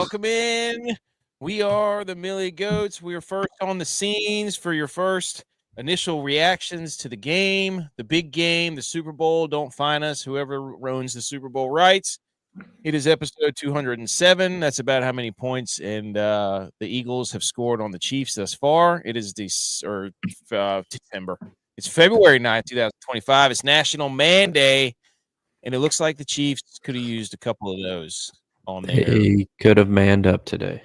Welcome in. We are the Millie Goats. We are first on the scenes for your first initial reactions to the game, the big game, the Super Bowl. Don't find us, whoever owns the Super Bowl rights. It is episode 207. That's about how many points and the Eagles have scored on the Chiefs thus far. It is December. It's February 9th, 2025. It's National Man Day, and it looks like the Chiefs could have used a couple of those on there. He could have manned up today.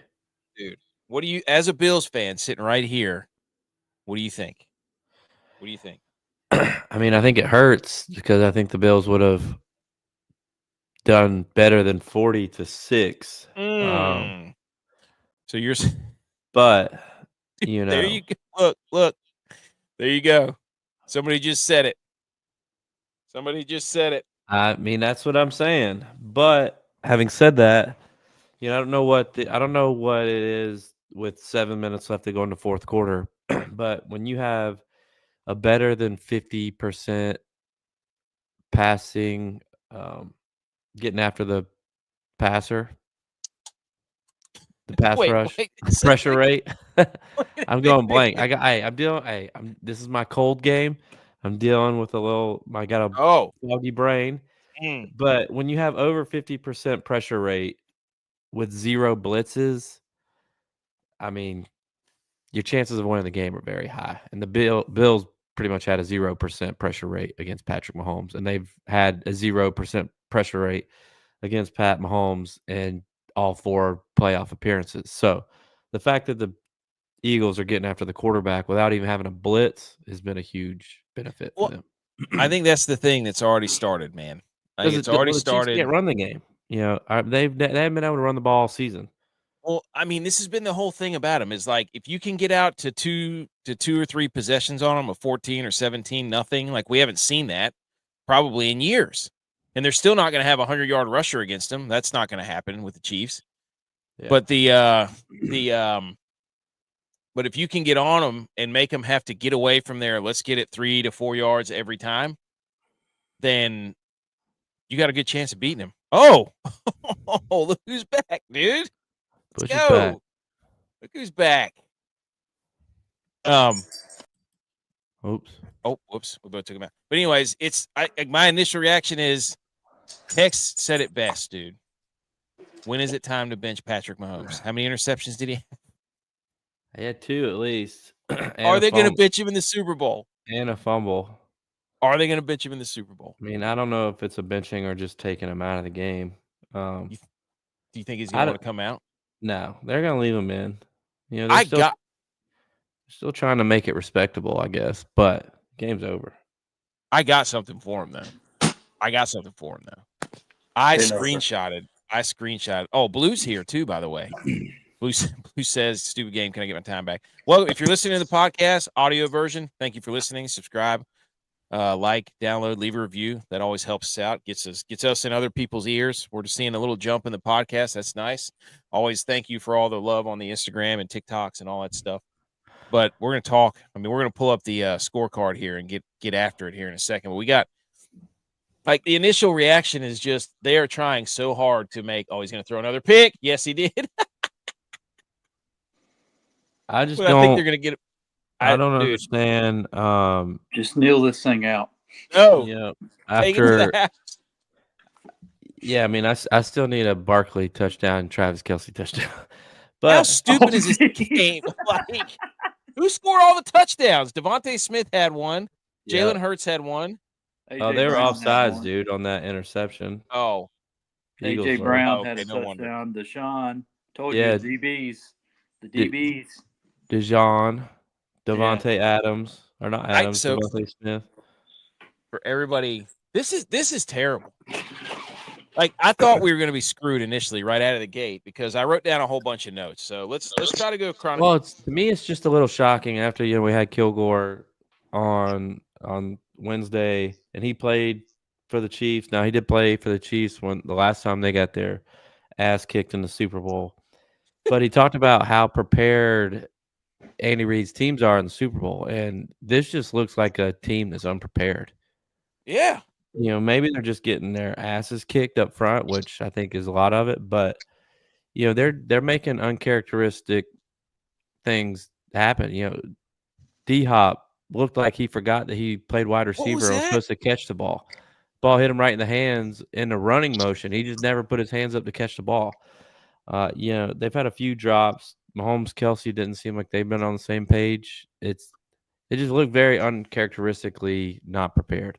Dude, what do you, as a Bills fan sitting right here, what do you think? What do you think? I mean, I think it hurts because I think the Bills would have done better than 40-6. So you're, but there you go. Look, there you go. Somebody just said it. I mean, that's what I'm saying. But having said that, I don't know what it is with 7 minutes left to go in the fourth quarter. But when you have a better than 50% passing, getting after the passer, the pass rush, pressure rate. I'm going blank. This is my cold game. I'm dealing with I got a foggy brain. But when you have over 50% pressure rate with 0 blitzes, I mean, your chances of winning the game are very high. And the Bills pretty much had a 0% pressure rate against Patrick Mahomes, and they've had a 0% pressure rate against Pat Mahomes in all 4 playoff appearances. So the fact that the Eagles are getting after the quarterback without even having a blitz has been a huge benefit for them. I think that's the thing that's already started, man. It's already started. The Chiefs can't run the game. They haven't been able to run the ball all season. Well, I mean, this has been the whole thing about them is like if you can get out to two or three possessions on them of 14 or 17 nothing, like we haven't seen that probably in years. And they're still not going to have a 100-yard rusher against them. That's not going to happen with the Chiefs. Yeah. But but if you can get on them and make them have to get away from there, let's get it 3 to 4 yards every time, then you got a good chance of beating them. Oh, look who's back, dude. Let's go. Back. Look who's back. Oops. Oh, whoops. We both took him out. But anyways, my initial reaction is Tex said it best, dude. When is it time to bench Patrick Mahomes? How many interceptions did he have? He had 2 at least. Are they going to bench him in the Super Bowl? And a fumble. Are they going to bench him in the Super Bowl? I mean, I don't know if it's a benching or just taking him out of the game. Do you think he's going to want to come out? No, they're going to leave him in. They're still trying to make it respectable, I guess. But game's over. I got something for him, though. I screenshotted. Oh, Blue's here, too, by the way. Blue says, stupid game, can I get my time back? Well, if you're listening to the podcast, audio version, thank you for listening. Subscribe, like, download, leave a review. That always helps us out, gets us in other people's ears. We're just seeing a little jump in the podcast. That's nice. Always thank you for all the love on the Instagram and TikToks and all that stuff. But we're going to talk. I mean, we're going to pull up the scorecard here and get after it here in a second. But we got, like, the initial reaction is just they are trying so hard to make, he's going to throw another pick. Yes, he did. I think they're going to get it. I don't understand. Just kneel this thing out. No. After. Yeah, I mean, I still need a Barkley touchdown, Travis Kelce touchdown. But how stupid is this game? Like, who scored all the touchdowns? Devontae Smith had one. Jalen Hurts had one. They were offsides, dude, on that interception. Oh. AJ Brown had a touchdown. Deshaun. Told you, DBs. The DBs. Devontae Adams. Or not Adams, Devontae Smith. For everybody, this is terrible. Like, I thought we were going to be screwed initially right out of the gate because I wrote down a whole bunch of notes. So let's try to go chronologically. Well, to me, it's just a little shocking after we had Kilgore on Wednesday, and he played for the Chiefs. Now, he did play for the Chiefs when the last time they got their ass kicked in the Super Bowl. But he talked about how prepared Andy Reid's teams are in the Super Bowl, and this just looks like a team that's unprepared. Yeah. Maybe they're just getting their asses kicked up front, which I think is a lot of it. But, they're making uncharacteristic things happen. D-Hop looked like he forgot that he played wide receiver and was supposed to catch the ball. Ball hit him right in the hands in the running motion. He just never put his hands up to catch the ball. They've had a few drops. Mahomes, Kelsey didn't seem like they've been on the same page. It just looked very uncharacteristically not prepared.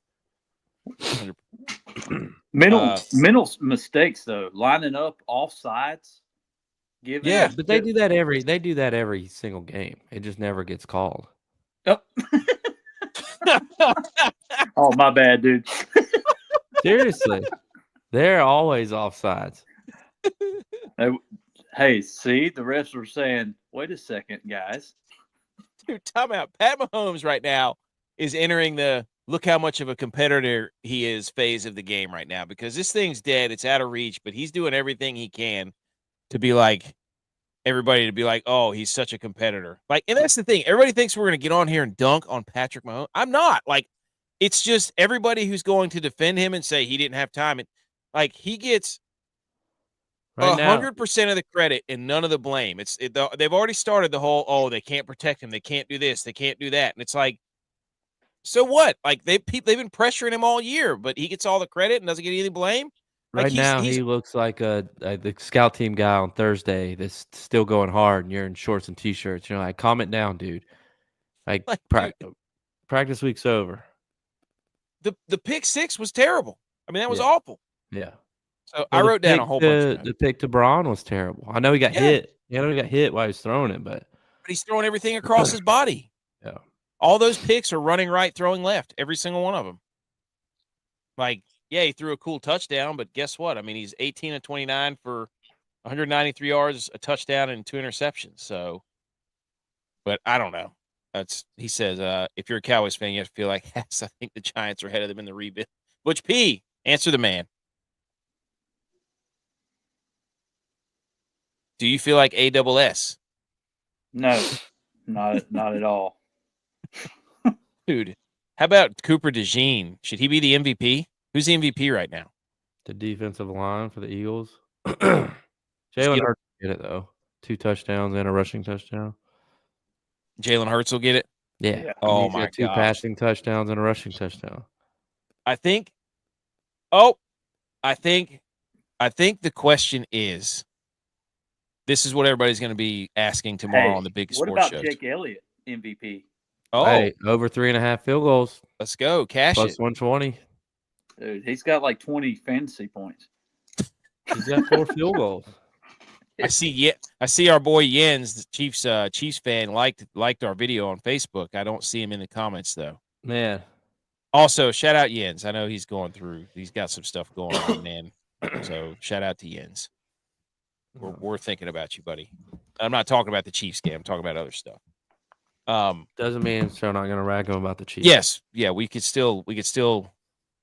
Mental mistakes though, lining up off sides. But they do that every single game. It just never gets called. Oh, oh my bad, dude. Seriously, they're always offsides. Hey, see, the refs were saying, "Wait a second, guys." Dude, time out. Pat Mahomes right now is entering the look how much of a competitor he is phase of the game right now, because this thing's dead. It's out of reach, but he's doing everything he can to be like everybody to be like, oh, he's such a competitor. Like, and that's the thing. Everybody thinks we're going to get on here and dunk on Patrick Mahomes. I'm not. Like, it's just everybody who's going to defend him and say he didn't have time. And like, he gets 100% of the credit and none of the blame. They've already started the whole, oh, they can't protect him. They can't do this. They can't do that. And it's like, so what? Like they've been pressuring him all year, but he gets all the credit and doesn't get any blame. Right now, he looks like the scout team guy on Thursday that's still going hard, and you're in shorts and T-shirts. You're like, calm it down, dude. Like practice week's over. The pick six was terrible. I mean, that was awful. Yeah. So I wrote down a whole bunch. The pick to Braun was terrible. I know he got hit. I know he got hit while he was throwing it, but he's throwing everything across his body. Yeah. All those picks are running right, throwing left. Every single one of them. Like, yeah, he threw a cool touchdown, but guess what? I mean, he's 18 of 29 for 193 yards, a touchdown, and 2 interceptions. So, but I don't know. He says, if you're a Cowboys fan, you have to feel like, yes, I think the Giants are ahead of them in the rebuild. ButchP, answer the man. Do you feel like ASS? No, not at all. Dude, how about Cooper DeJean? Should he be the MVP? Who's the MVP right now? The defensive line for the Eagles. Jalen Hurts get it, though. 2 touchdowns and a rushing touchdown. Jalen Hurts will get it? Yeah. Oh, my God. 2 passing touchdowns and a rushing touchdown. I think the question is, this is what everybody's going to be asking tomorrow on the big sports shows. What about Jake Elliott, MVP? Oh, hey, over 3.5 field goals. Let's go. Cash Plus it. 120. Dude, he's got like 20 fantasy points. He's got 4 field goals. I see our boy Jens, the Chiefs fan, liked our video on Facebook. I don't see him in the comments though. Man. Also, shout out Jens. I know he's got some stuff going on, man. So shout out to Jens. We're thinking about you, buddy. I'm not talking about the Chiefs game. I'm talking about other stuff. Doesn't mean so not going to rag him about the Chiefs. Yes, yeah, we could still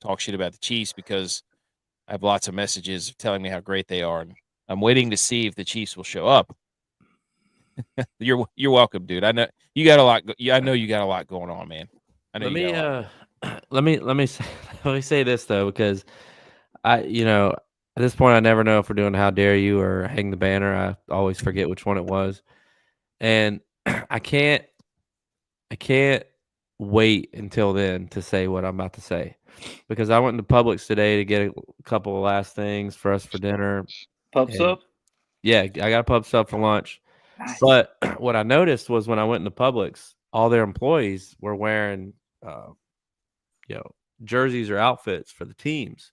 talk shit about the Chiefs because I have lots of messages telling me how great they are, and I'm waiting to see if the Chiefs will show up. You're welcome, dude. I know you got a lot. I know you got a lot going on, man. I know. Let me say this though, because at this point I never know if we're doing How Dare You or Hang the Banner. I always forget which one it was, and I can't wait until then to say what I'm about to say, because I went into Publix today to get a couple of last things for us for dinner. Pub sub? Yeah, I got a pub sub for lunch. Nice. But what I noticed was when I went into Publix, all their employees were wearing, jerseys or outfits for the teams.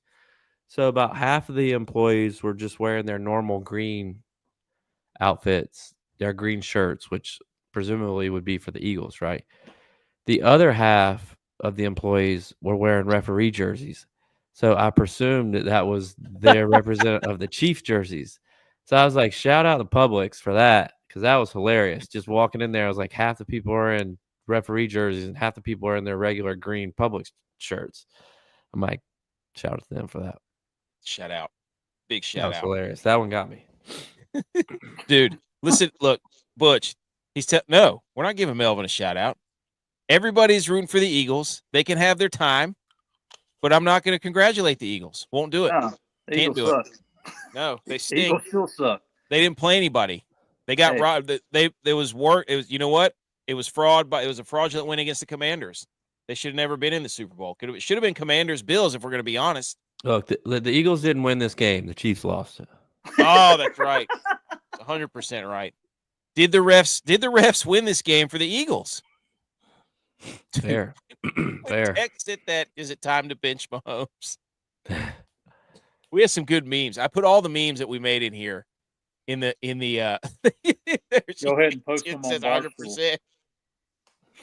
So about half of the employees were just wearing their normal green outfits, their green shirts, which presumably would be for the Eagles, right? The other half of the employees were wearing referee jerseys. So I presumed that was their representative of the Chiefs jerseys. So I was like, shout out to Publix for that, because that was hilarious. Just walking in there, I was like, half the people are in referee jerseys and half the people are in their regular green Publix shirts. I'm like, shout out to them for that. Shout out. Big shout out. That was hilarious. That one got me. Dude, listen, look, Butch, no, we're not giving Melvin a shout out. Everybody's rooting for the Eagles. They can have their time, but I'm not going to congratulate the Eagles. Won't do it. No, Can't do suck. it. No, they stink. Eagles still suck. They didn't play anybody. They got robbed. There was work. It was, you know what? It was fraud, but it was a fraudulent win against the Commanders. They should have never been in the Super Bowl. It should have been Commanders Bills if we're going to be honest. Look, the Eagles didn't win this game. The Chiefs lost it. Oh, that's right. 100% right. Did the refs win this game for the Eagles? Fair. Fair. Texted that, is it time to bench Mahomes? We had some good memes. I put all the memes that we made in here in the Go ahead and post them on Barstool.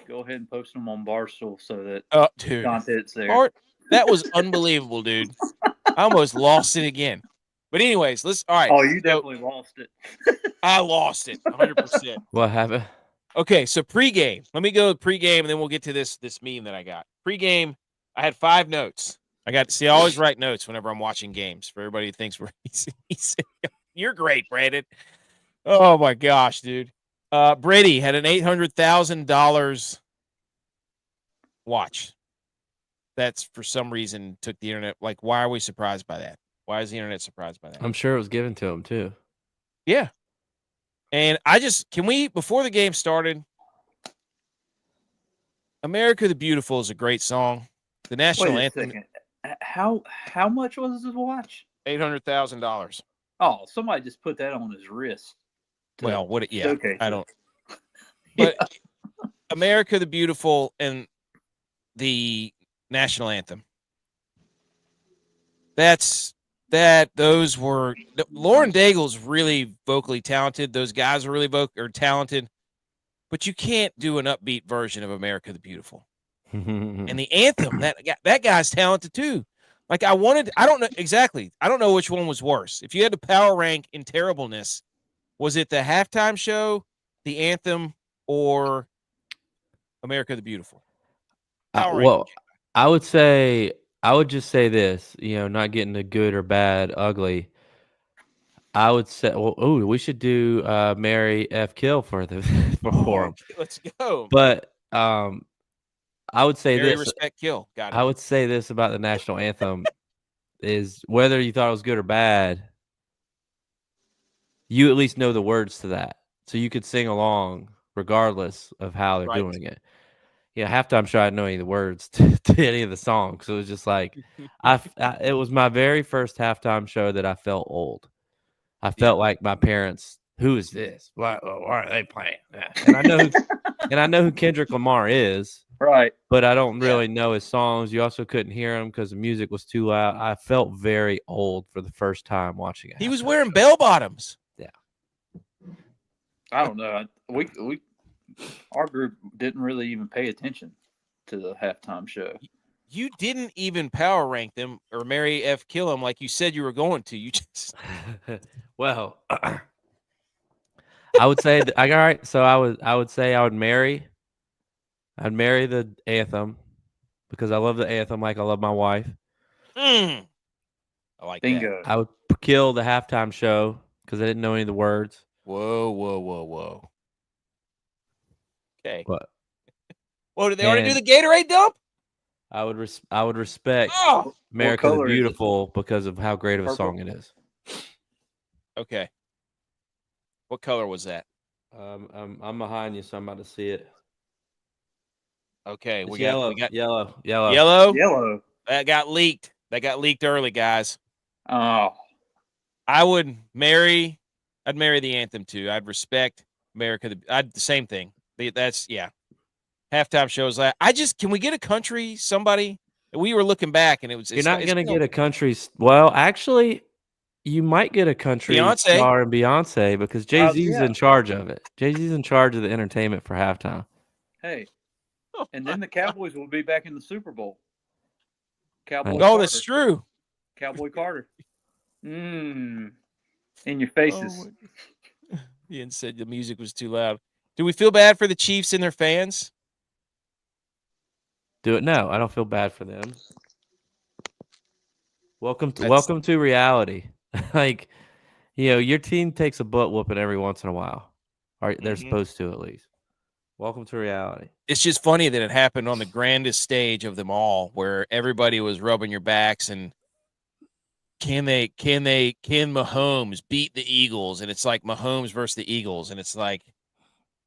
Go ahead and post them on Barstool so that dude, content's there. That was unbelievable, dude. I almost lost it again. But anyways, all right. Oh, you definitely lost it. I lost it 100%. What happened? Okay, so pregame. Let me go pregame, and then we'll get to this meme that I got. Pregame, I had 5 notes. I always write notes whenever I'm watching games for everybody who thinks we're easy. You're great, Brandon. Oh, my gosh, dude. Brady had an $800,000 watch. That's, for some reason, took the internet. Like, why are we surprised by that? Why is the internet surprised by that? I'm sure it was given to him, too. Yeah. And before the game started, America the Beautiful is a great song. The national anthem. How much was his watch? $800,000. Oh, somebody just put that on his wrist. Well, I don't. But America the Beautiful and the national anthem. Lauren Daigle's really vocally talented. Those guys are really talented, but you can't do an upbeat version of America the Beautiful. And the anthem, that guy's talented too. Like I don't know exactly. I don't know which one was worse. If you had to power rank in terribleness, was it the halftime show, the anthem, or America the Beautiful? I would just say this, not getting the good or bad, ugly. I would say, we should do Mary F. Kill for him. Let's go. But I would say Mary this. Respect Kill. Got it. I would say this about the national anthem is whether you thought it was good or bad, you at least know the words to that. So you could sing along regardless of how they're doing it. Halftime show, I didn't know any of the words to any of the songs. So it was just like, it was my very first halftime show that I felt old. I felt like my parents, who is this? Why are they playing? And I know who Kendrick Lamar is. Right. But I don't really know his songs. You also couldn't hear him because the music was too loud. I felt very old for the first time watching it. He was wearing bell bottoms. Yeah. I don't know. Our group didn't really even pay attention to the halftime show. You didn't even power rank them or Mary F. Kill them like you said you were going to. You just well, I would say all right. So I would say I'd marry the anthem because I love the anthem like I love my wife. I like Bingo. that. I would kill the halftime show because I didn't know any of the words. Whoa. Okay. What? Whoa, did they already do the Gatorade dump? I would respect America the Beautiful because of how great of a song it is. Okay. What color was that? I'm behind you, so I'm about to see it. Okay, we got yellow. Yellow. That got leaked. Early, guys. Oh. I'd marry the anthem too. I'd respect America. The same thing. That's halftime shows. Can we get a country? Somebody. We were looking back, and you're not going to get a country. Well, actually, you might get a country star in Beyonce because Jay-Z's in charge of it. Jay-Z's in charge of the entertainment for halftime. Hey, and then the Cowboys will be back in the Super Bowl. That's true. Cowboy Carter. In your faces. Ian said the music was too loud. Do we feel bad for the Chiefs and their fans? No, I don't feel bad for them. Welcome to reality. Like, your team takes a butt whooping every once in a while. They're supposed to, at least. Welcome to reality. It's just funny that it happened on the grandest stage of them all, where everybody was rubbing your backs and can Mahomes beat the Eagles? And it's like Mahomes versus the Eagles, and it's like,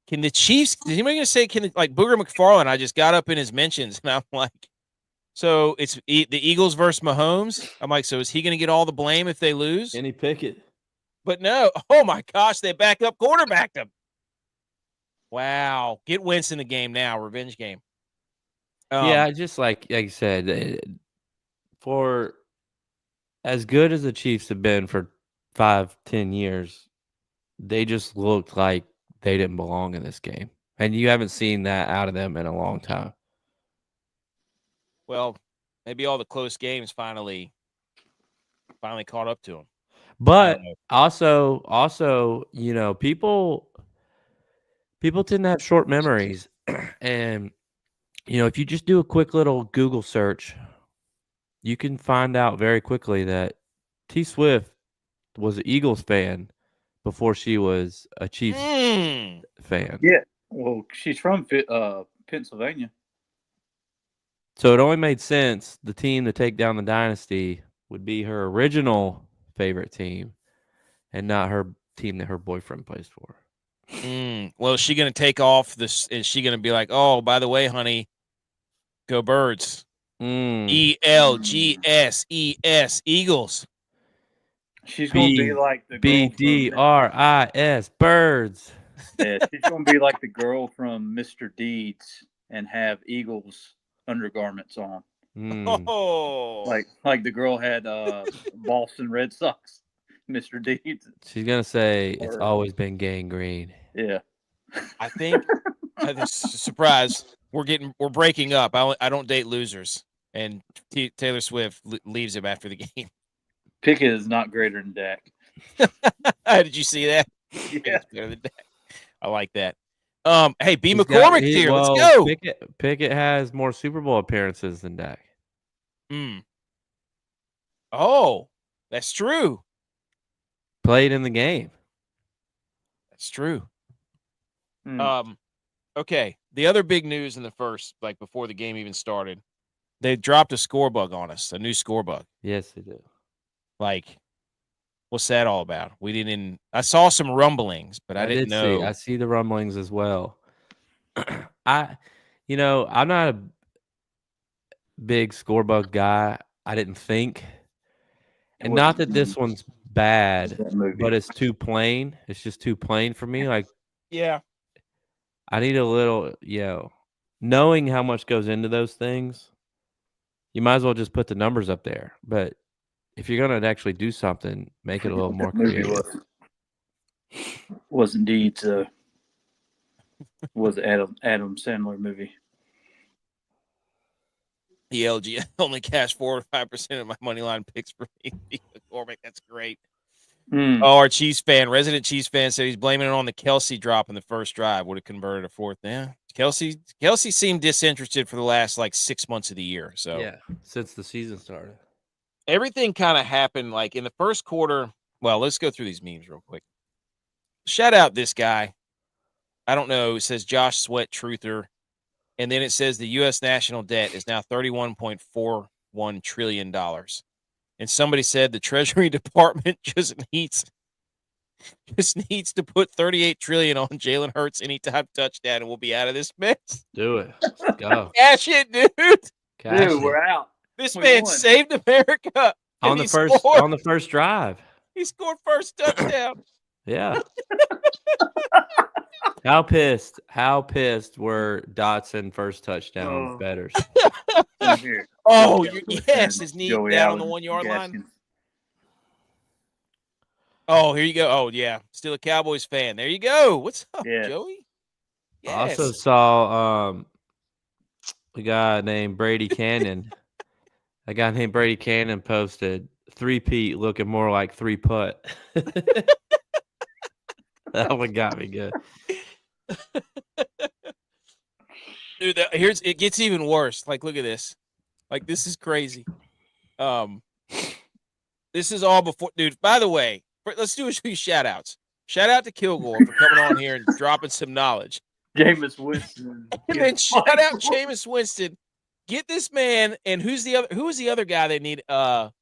can the Chiefs? Is anybody gonna say like Booger McFarland? I just got up in his mentions, and I'm like, so it's the Eagles versus Mahomes. I'm like, so is he gonna get all the blame if they lose? Kenny Pickett. But no. Oh my gosh, they back up quarterbacked him. Wow, get Wentz in the game now, revenge game. Yeah, just like you said, for as good as the Chiefs have been for 5-10 years, they just looked like they didn't belong in this game. And you haven't seen that out of them in a long time. Well, maybe all the close games finally caught up to them. But also, you know, people tend to have short memories. And, you know, if you just do a quick little Google search, you can find out very quickly that T Swift was an Eagles fan before she was a Chiefs fan. Yeah. Well, she's from Pennsylvania. So it only made sense the team to take down the dynasty would be her original favorite team and not her team that her boyfriend plays for. Well, is she going to take off this? Is she going to be like, oh, by the way, honey, go Birds? ELGSES, Eagles. She's going to be like the girl BDRIS, Birds. Yeah, she's going to be like the girl from Mr. Deeds and have Eagles undergarments on. Oh, like the girl had Boston Red Sox, Mr. Deeds. She's gonna say it's always been gangrene. Yeah, I think surprise. We're breaking up. I don't date losers, and Taylor Swift leaves him after the game. Pickett is not greater than Dak. Did you see that? Yeah, better than Dak. I like that. Hey, B. McCormick here. Let's go. Pickett has more Super Bowl appearances than Dak. Oh, that's true. Played in the game. That's true. Okay. The other big news in the first, like before the game even started, they dropped a score bug on us, a new score bug. Yes, they did. Like, what's that all about? I saw some rumblings, but I didn't know. I see the rumblings as well. I'm not a big score bug guy. I didn't think. And not that this one's bad, but it's too plain. It's just too plain for me. Like, yeah. I need a little, knowing how much goes into those things, you might as well just put the numbers up there. But if you're going to actually do something, make it a little more creative. Was indeed was Adam Sandler movie. ELG only cashed 4 or 5% of my money line picks for me. McCormick, that's great. Oh, our Chiefs fan, resident Chiefs fan, said he's blaming it on the Kelsey drop in the first drive. Would have converted a fourth. Yeah, Kelsey seemed disinterested for the last 6 months of the year. So yeah, since the season started, everything kind of happened like in the first quarter. Well, let's go through these memes real quick. Shout out this guy. I don't know. It says Josh Sweat Truther. And then it says the U.S. national debt is now $31.41 trillion. And somebody said the Treasury Department just needs to put $38 trillion on Jalen Hurts anytime touchdown, and we'll be out of this mess. Do it. Let's go. Cash it, dude. We're out. This man saved America on the first drive. He scored first touchdown. Yeah. How pissed were Dotson first touchdown betters? Oh, yes, his knee down on the 1 yard line. Oh, here you go. Oh, yeah, still a Cowboys fan. There you go. What's up, Joey? Yes. I also saw a guy named Brady Cannon. A guy named Brady Cannon posted 3-peat looking more like 3-putt. That one got me good. Dude, it gets even worse. Like, look at this. Like, this is crazy. This is all before, dude. By the way, let's do a few shout outs. Shout out to Kilgore for coming on here and dropping some knowledge. Jameis Winston. And then shout out Jameis Winston. Get this man, and who was the other guy they need? Was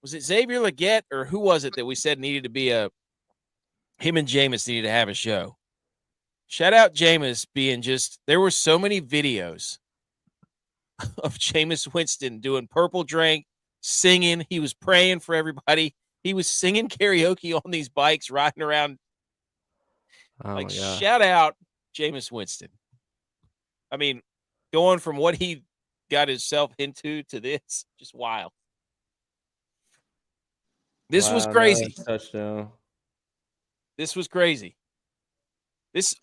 was it Xavier Legette or who was it that we said needed to be him and Jameis needed to have a show? Shout out Jameis being there were so many videos of Jameis Winston doing purple drink, singing. He was praying for everybody. He was singing karaoke on these bikes, riding around. Oh shout out Jameis Winston. I mean, going from what he got himself into to this, just wild. This was crazy. Touchdown. This was crazy.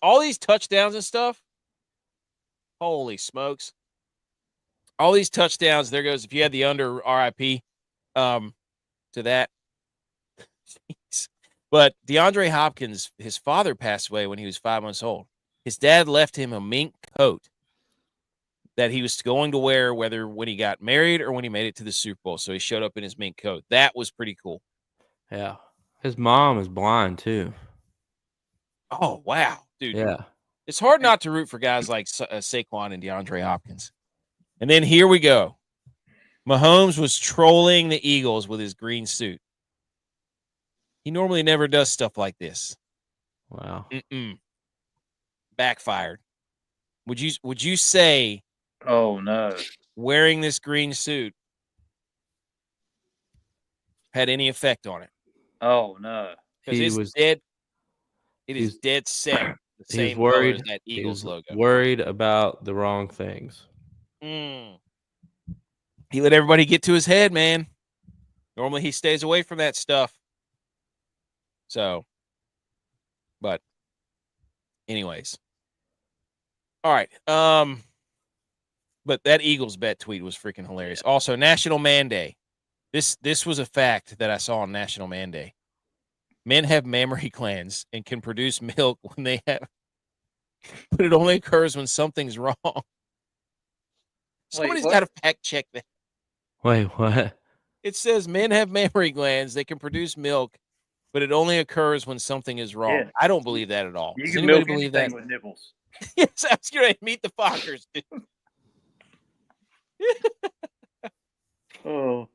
All these touchdowns and stuff. Holy smokes. All these touchdowns. There goes, if you had the under RIP to that. But DeAndre Hopkins, his father passed away when he was 5 months old. His dad left him a mink coat that he was going to wear whether when he got married or when he made it to the Super Bowl. So he showed up in his mink coat. That was pretty cool. Yeah. His mom is blind too. Oh, wow. Dude. Yeah. It's hard not to root for guys like Saquon and DeAndre Hopkins. And then here we go. Mahomes was trolling the Eagles with his green suit. He normally never does stuff like this. Wow. Backfired. Would you say, oh no, wearing this green suit had any effect on it? Oh no. Because it's dead. It is dead set. The same color as that Eagles logo. Worried about the wrong things. He let everybody get to his head, man. Normally he stays away from that stuff. So, but anyways. All right. But that Eagles bet tweet was freaking hilarious. Also, National Man Day. This was a fact that I saw on National Man Day. Men have mammary glands and can produce milk when they have, but it only occurs when something's wrong. Somebody's got to fact check that. Wait, what? It says men have mammary glands. They can produce milk, but it only occurs when something is wrong. Yeah. I don't believe that at all. You Does can anybody milk believe that? with nipples. Yes, I was going to meet the Fockers, dude. Oh.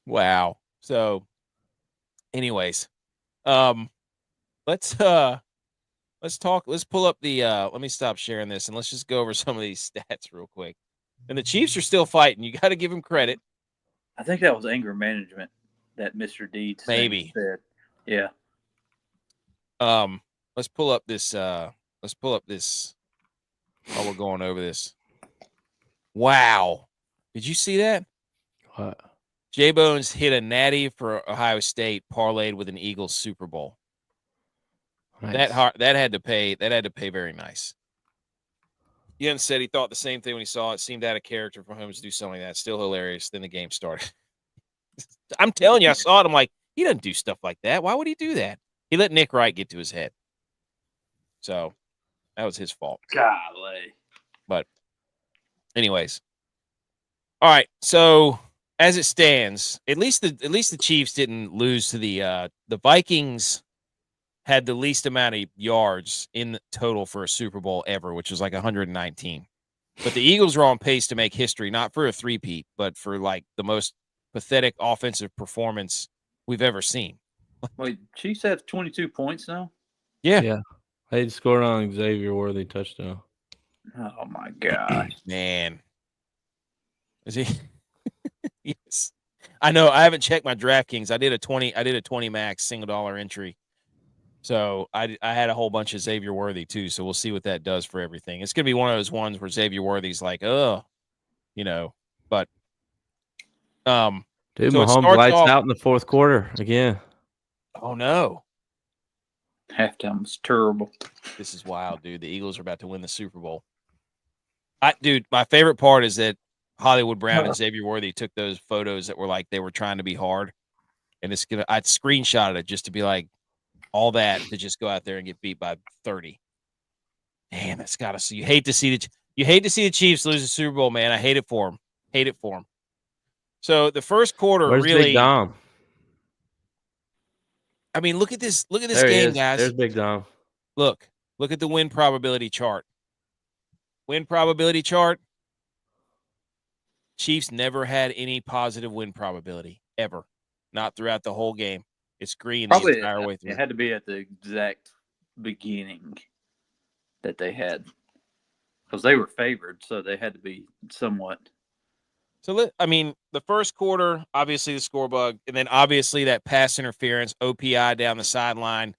Wow. So, anyways, let's talk. Let's pull up the. Let me stop sharing this and let's just go over some of these stats real quick. And the Chiefs are still fighting. You got to give them credit. I think that was anger management that Mr. D maybe said. Yeah. Let's pull up this. While we're going over this. Wow. Did you see that? What? J-Bones hit a natty for Ohio State, parlayed with an Eagles Super Bowl. Nice. That had to pay very nice. Ian said he thought the same thing when he saw it. Seemed out of character for Holmes to do something like that. Still hilarious. Then the game started. I'm telling you, I saw it. I'm like, he doesn't do stuff like that. Why would he do that? He let Nick Wright get to his head. So that was his fault. Golly. But anyways. All right. So as it stands, at least the Chiefs didn't lose to the Vikings. Had the least amount of yards in total for a Super Bowl ever, which was like 119. But the Eagles are on pace to make history, not for a three-peat, but for like the most pathetic offensive performance we've ever seen. Wait, Chiefs have 22 points now? Yeah. Yeah. They scored on Xavier Worthy touchdown. Oh my gosh. Man. Is he? Yes. I know. I haven't checked my DraftKings. I did a 20 max $1 entry. So I had a whole bunch of Xavier Worthy too. So we'll see what that does for everything. It's gonna be one of those ones where Xavier Worthy's like, but dude, so Mahomes lights out in the fourth quarter again. Oh no. Halftime was terrible. This is wild, dude. The Eagles are about to win the Super Bowl. Dude, my favorite part is that Hollywood Brown and Xavier Worthy took those photos that were like they were trying to be hard. And I screenshotted it just to be like, all that to just go out there and get beat by 30. Man, that's gotta see. You hate to see the Chiefs lose the Super Bowl, man. I hate it for them. So the first quarter, Where's really. Big Dom? I mean, look at this There game, guys. There's Big Dom. Look at the win probability chart. Win probability chart. Chiefs never had any positive win probability ever. not throughout the whole game. It's green Probably the entire way through. It had to be at the exact beginning that they had, because they were favored, so they had to be somewhat. So, I mean, the first quarter, obviously the score bug, and then obviously that pass interference, OPI down the sideline,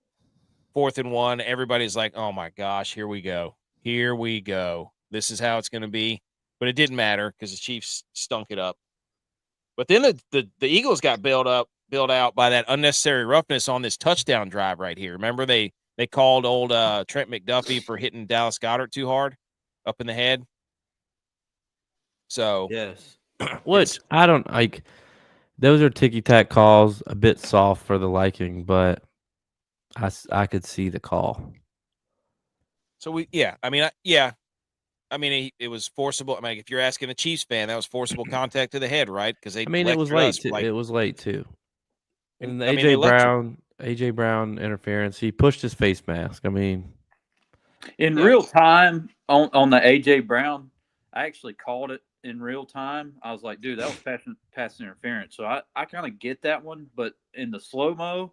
4th and 1. Everybody's like, oh, my gosh, here we go. Here we go. This is how it's going to be. But it didn't matter because the Chiefs stunk it up. But then the Eagles got bailed out by that unnecessary roughness on this touchdown drive right here. Remember, they called old Trent McDuffie for hitting Dallas Goedert too hard up in the head. So, yes. Which I don't like. Those are ticky-tack calls, a bit soft for the liking, but I could see the call. So it was forcible. I mean, if you're asking a Chiefs fan, that was forcible contact to the head, right? Because it was late. It was late too. And the AJ Brown interference, he pushed his face mask. I mean, in real time on the AJ Brown, I actually called it in real time. I was like, dude, that was pass interference. So I kind of get that one, but in the slow mo,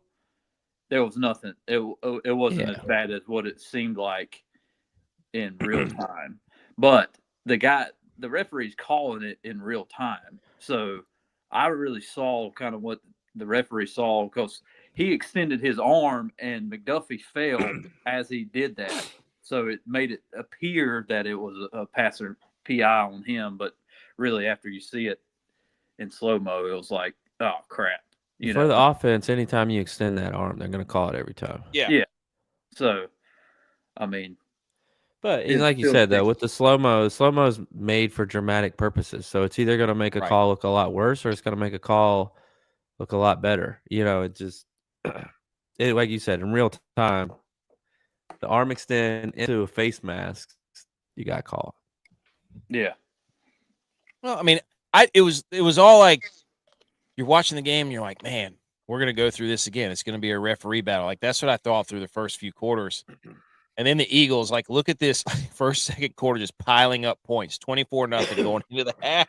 there was nothing. It wasn't as bad as what it seemed like in real time. But the referee's calling it in real time. So I really saw kind of what the referee saw, because he extended his arm and McDuffie fell as he did that. So it made it appear that it was a passer PI on him, but really after you see it in slow-mo, it was like, oh, crap. For the offense, anytime you extend that arm, they're going to call it every time. Yeah. So, I mean. But like you said, though, with the slow-mo is made for dramatic purposes. So it's either going to make a call look a lot worse or it's going to make a call look a lot better. It just, like you said, in real time, the arm extend into a face mask, you got called. Yeah. Well, I mean, it was all like, you're watching the game and you're like, man, we're going to go through this again. It's going to be a referee battle. Like, that's what I thought through the first few quarters. And then the Eagles, like, look at this first, second quarter, just piling up points, 24-0 going into the half.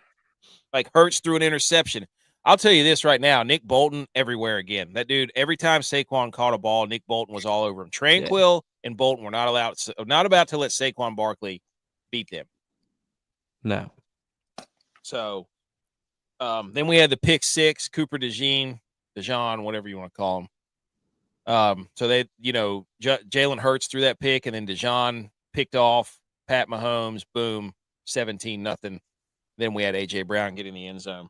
Like, Hurts threw an interception. I'll tell you this right now, Nick Bolton everywhere again. That dude, every time Saquon caught a ball, Nick Bolton was all over him. Tranquil and Bolton were not about to let Saquon Barkley beat them. No. So, then we had the pick six, Cooper DeJean, whatever you want to call him. So they, Jalen Hurts threw that pick, and then DeJean picked off Pat Mahomes. Boom, 17-0. Then we had AJ Brown get in the end zone.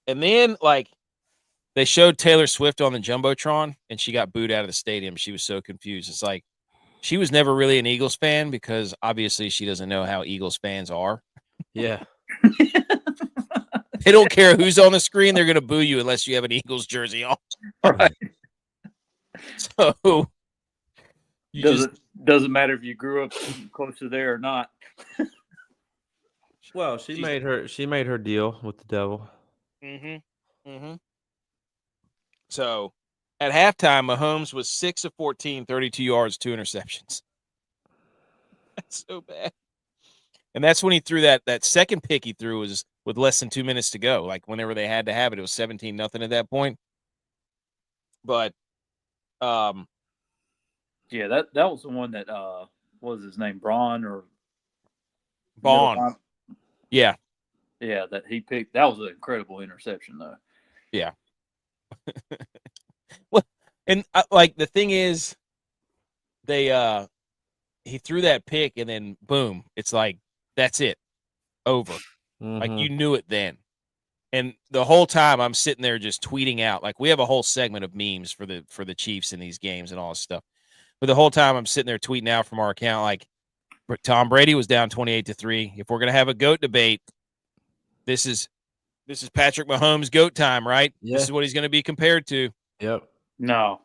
And then, like, they showed Taylor Swift on the Jumbotron, and she got booed out of the stadium. She was so confused. It's like she was never really an Eagles fan because obviously she doesn't know how Eagles fans are. Yeah. They don't care who's on the screen. They're going to boo you unless you have an Eagles jersey on. Right. So doesn't matter if you grew up close to there or not. Well, she made her deal with the devil. Mm-hmm. Mm-hmm. So at halftime, Mahomes was 6 of 14, 32 yards, 2 interceptions. That's so bad. And that's when he threw that second pick he threw was with less than 2 minutes to go. Like, whenever they had to have it, it was 17-0 at that point. But yeah, that was the one that what was his name, Bond. Yeah, that he picked. That was an incredible interception, though. Yeah. Well, and like, the thing is, he threw that pick, and then boom, it's like, that's it, over. Mm-hmm. Like, you knew it then. And the whole time I'm sitting there just tweeting out, like, we have a whole segment of memes for the Chiefs in these games and all this stuff. But the whole time I'm sitting there tweeting out from our account, like, Tom Brady was down 28-3. If we're gonna have a GOAT debate, this is Patrick Mahomes' GOAT time, right? Yeah. This is what he's going to be compared to. Yep. No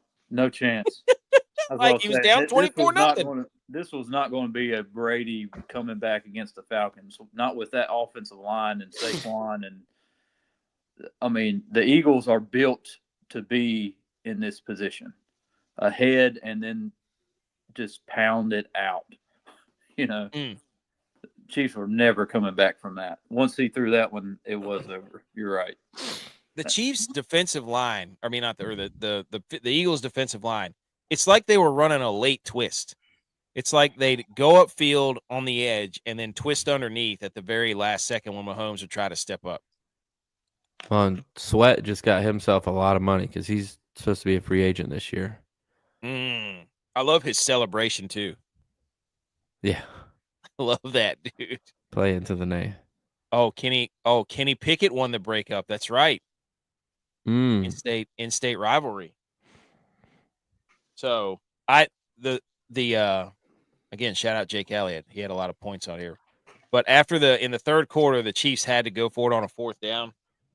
chance. Like, he was down 24-0. This was not going to be a Brady coming back against the Falcons. Not with that offensive line and Saquon. And I mean, the Eagles are built to be in this position, ahead and then just pound it out. Chiefs were never coming back from that. Once he threw that one, it was over. You're right. the Chiefs' defensive line, I mean, not the Eagles' defensive line, it's like they were running a late twist. It's like they'd go upfield on the edge and then twist underneath at the very last second when Mahomes would try to step up. Well, Sweat just got himself a lot of money because he's supposed to be a free agent this year. I love his celebration too. Yeah. I love that, dude. Play into the name. Kenny Pickett won the breakup. That's right. In-state rivalry. So again, shout out Jake Elliott. He had a lot of points on here. But in the third quarter, the Chiefs had to go for it on a 4th down.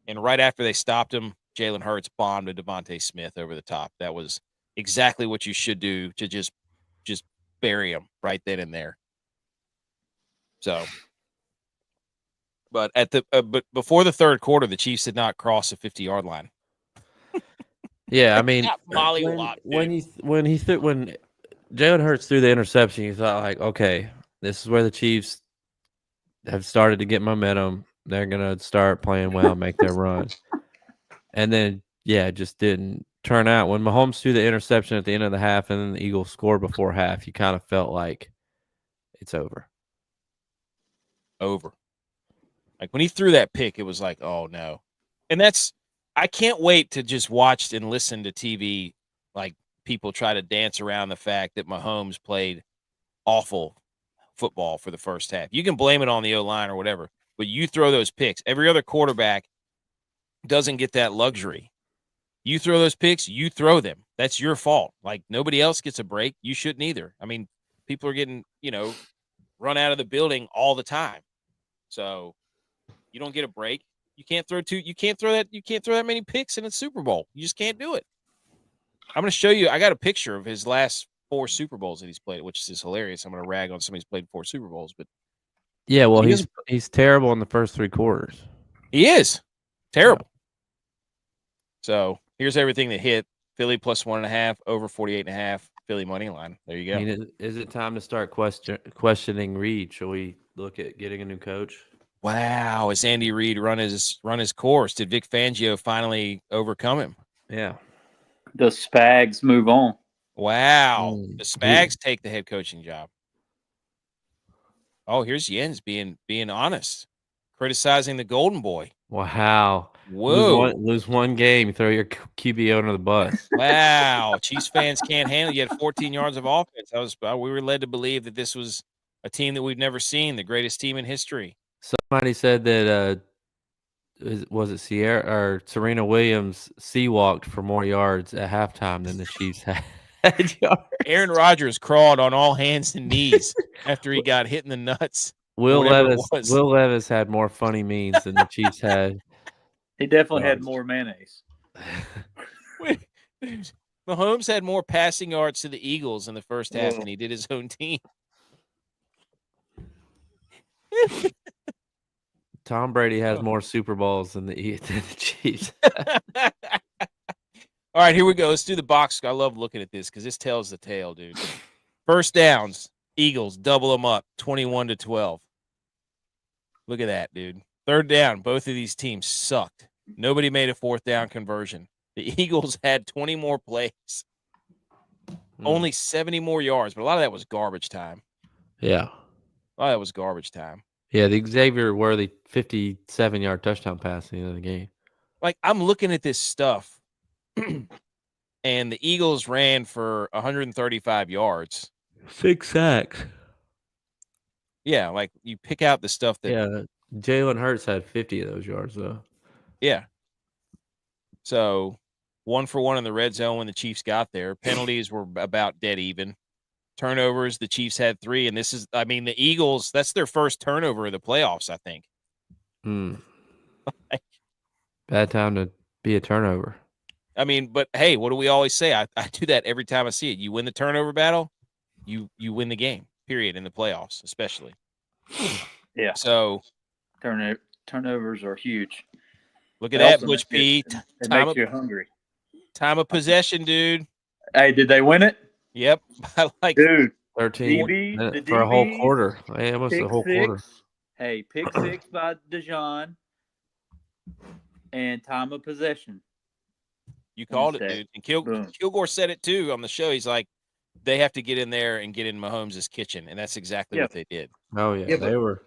And right after they stopped him, Jalen Hurts bombed to Devontae Smith over the top. That was exactly what you should do to just bury him right then and there. So, but but before the third quarter, the Chiefs did not cross the 50-yard line. Yeah, I mean, when Jalen Hurts threw the interception, you thought like, okay, this is where the Chiefs have started to get momentum. They're gonna start playing well, make their run, and then it just didn't turn out. When Mahomes threw the interception at the end of the half, and then the Eagles scored before half, you kind of felt like it's over. Like when he threw that pick, it was like, oh no. And I can't wait to just watch and listen to TV, like people try to dance around the fact that Mahomes played awful football for the first half. You can blame it on the O-line or whatever, but you throw those picks. Every other quarterback doesn't get that luxury. You throw those picks, you throw them. That's your fault. Like nobody else gets a break. You shouldn't either. I mean, people are getting, run out of the building all the time. So you don't get a break. You can't throw that many picks in a Super Bowl. You just can't do it. I'm going to show you. I got a picture of his last 4 Super Bowls that he's played, which is hilarious. I'm going to rag on somebody who's played 4 Super Bowls, but yeah, well, he's terrible in the first 3 quarters. He is terrible. Yeah. So here's everything that hit: Philly plus 1.5, over 48.5, Philly money line. There you go. I mean, is it time to start questioning Reed? Shall we look at getting a new coach? Wow, has Andy Reid run his course? Did Vic Fangio finally overcome him? Yeah. The Spags move on. Wow. The Spags take the head coaching job. Oh, here's Jens being honest, criticizing the Golden Boy. Wow. Whoa. Lose one game, throw your QB under the bus. Wow. Chiefs fans can't handle it. You had 14 yards of offense. We were led to believe that this was a team that we've never seen, the greatest team in history. Somebody said that was it Sierra or Serena Williams sea-walked for more yards at halftime than the Chiefs had yards. Aaron Rodgers crawled on all hands and knees after he got hit in the nuts. Will Levis had more funny memes than the Chiefs had. He definitely had more mayonnaise. Mahomes had more passing yards to the Eagles in the first half than he did his own team. Tom Brady has more Super Bowls than the Chiefs. All right, here we go. Let's do the box. I love looking at this because this tells the tale, dude. First downs, Eagles double them up, 21-12. Look at that, dude. Third down, both of these teams sucked. Nobody made a 4th down conversion. The Eagles had 20 more plays, only 70 more yards, but a lot of that was garbage time. Yeah. A lot of that was garbage time. Yeah, the Xavier Worthy 57-yard touchdown pass at the end of the game. Like, I'm looking at this stuff, and the Eagles ran for 135 yards. 6 sacks. Yeah, like, you pick out the stuff that... Yeah, Jalen Hurts had 50 of those yards, though. Yeah. So, 1 for 1 in the red zone when the Chiefs got there. Penalties were about dead even. Turnovers, the Chiefs had 3, and the Eagles, that's their first turnover of the playoffs, I think. Bad time to be a turnover. I mean, but hey, what do we always say? I do that every time I see it. You win the turnover battle, you win the game, period, in the playoffs, especially. Yeah. So turnovers are huge. Look at that, ButchP. It makes you hungry. Time of possession, dude. Hey, did they win it? Yep. Dude, 13 for a whole quarter. Almost a whole quarter. Hey, pick 6 by DeJean. and time of possession. You called it, dude. And Kilgore said it too on the show. He's like, they have to get in there and get in Mahomes' kitchen, and that's exactly what they did. Oh yeah, they were.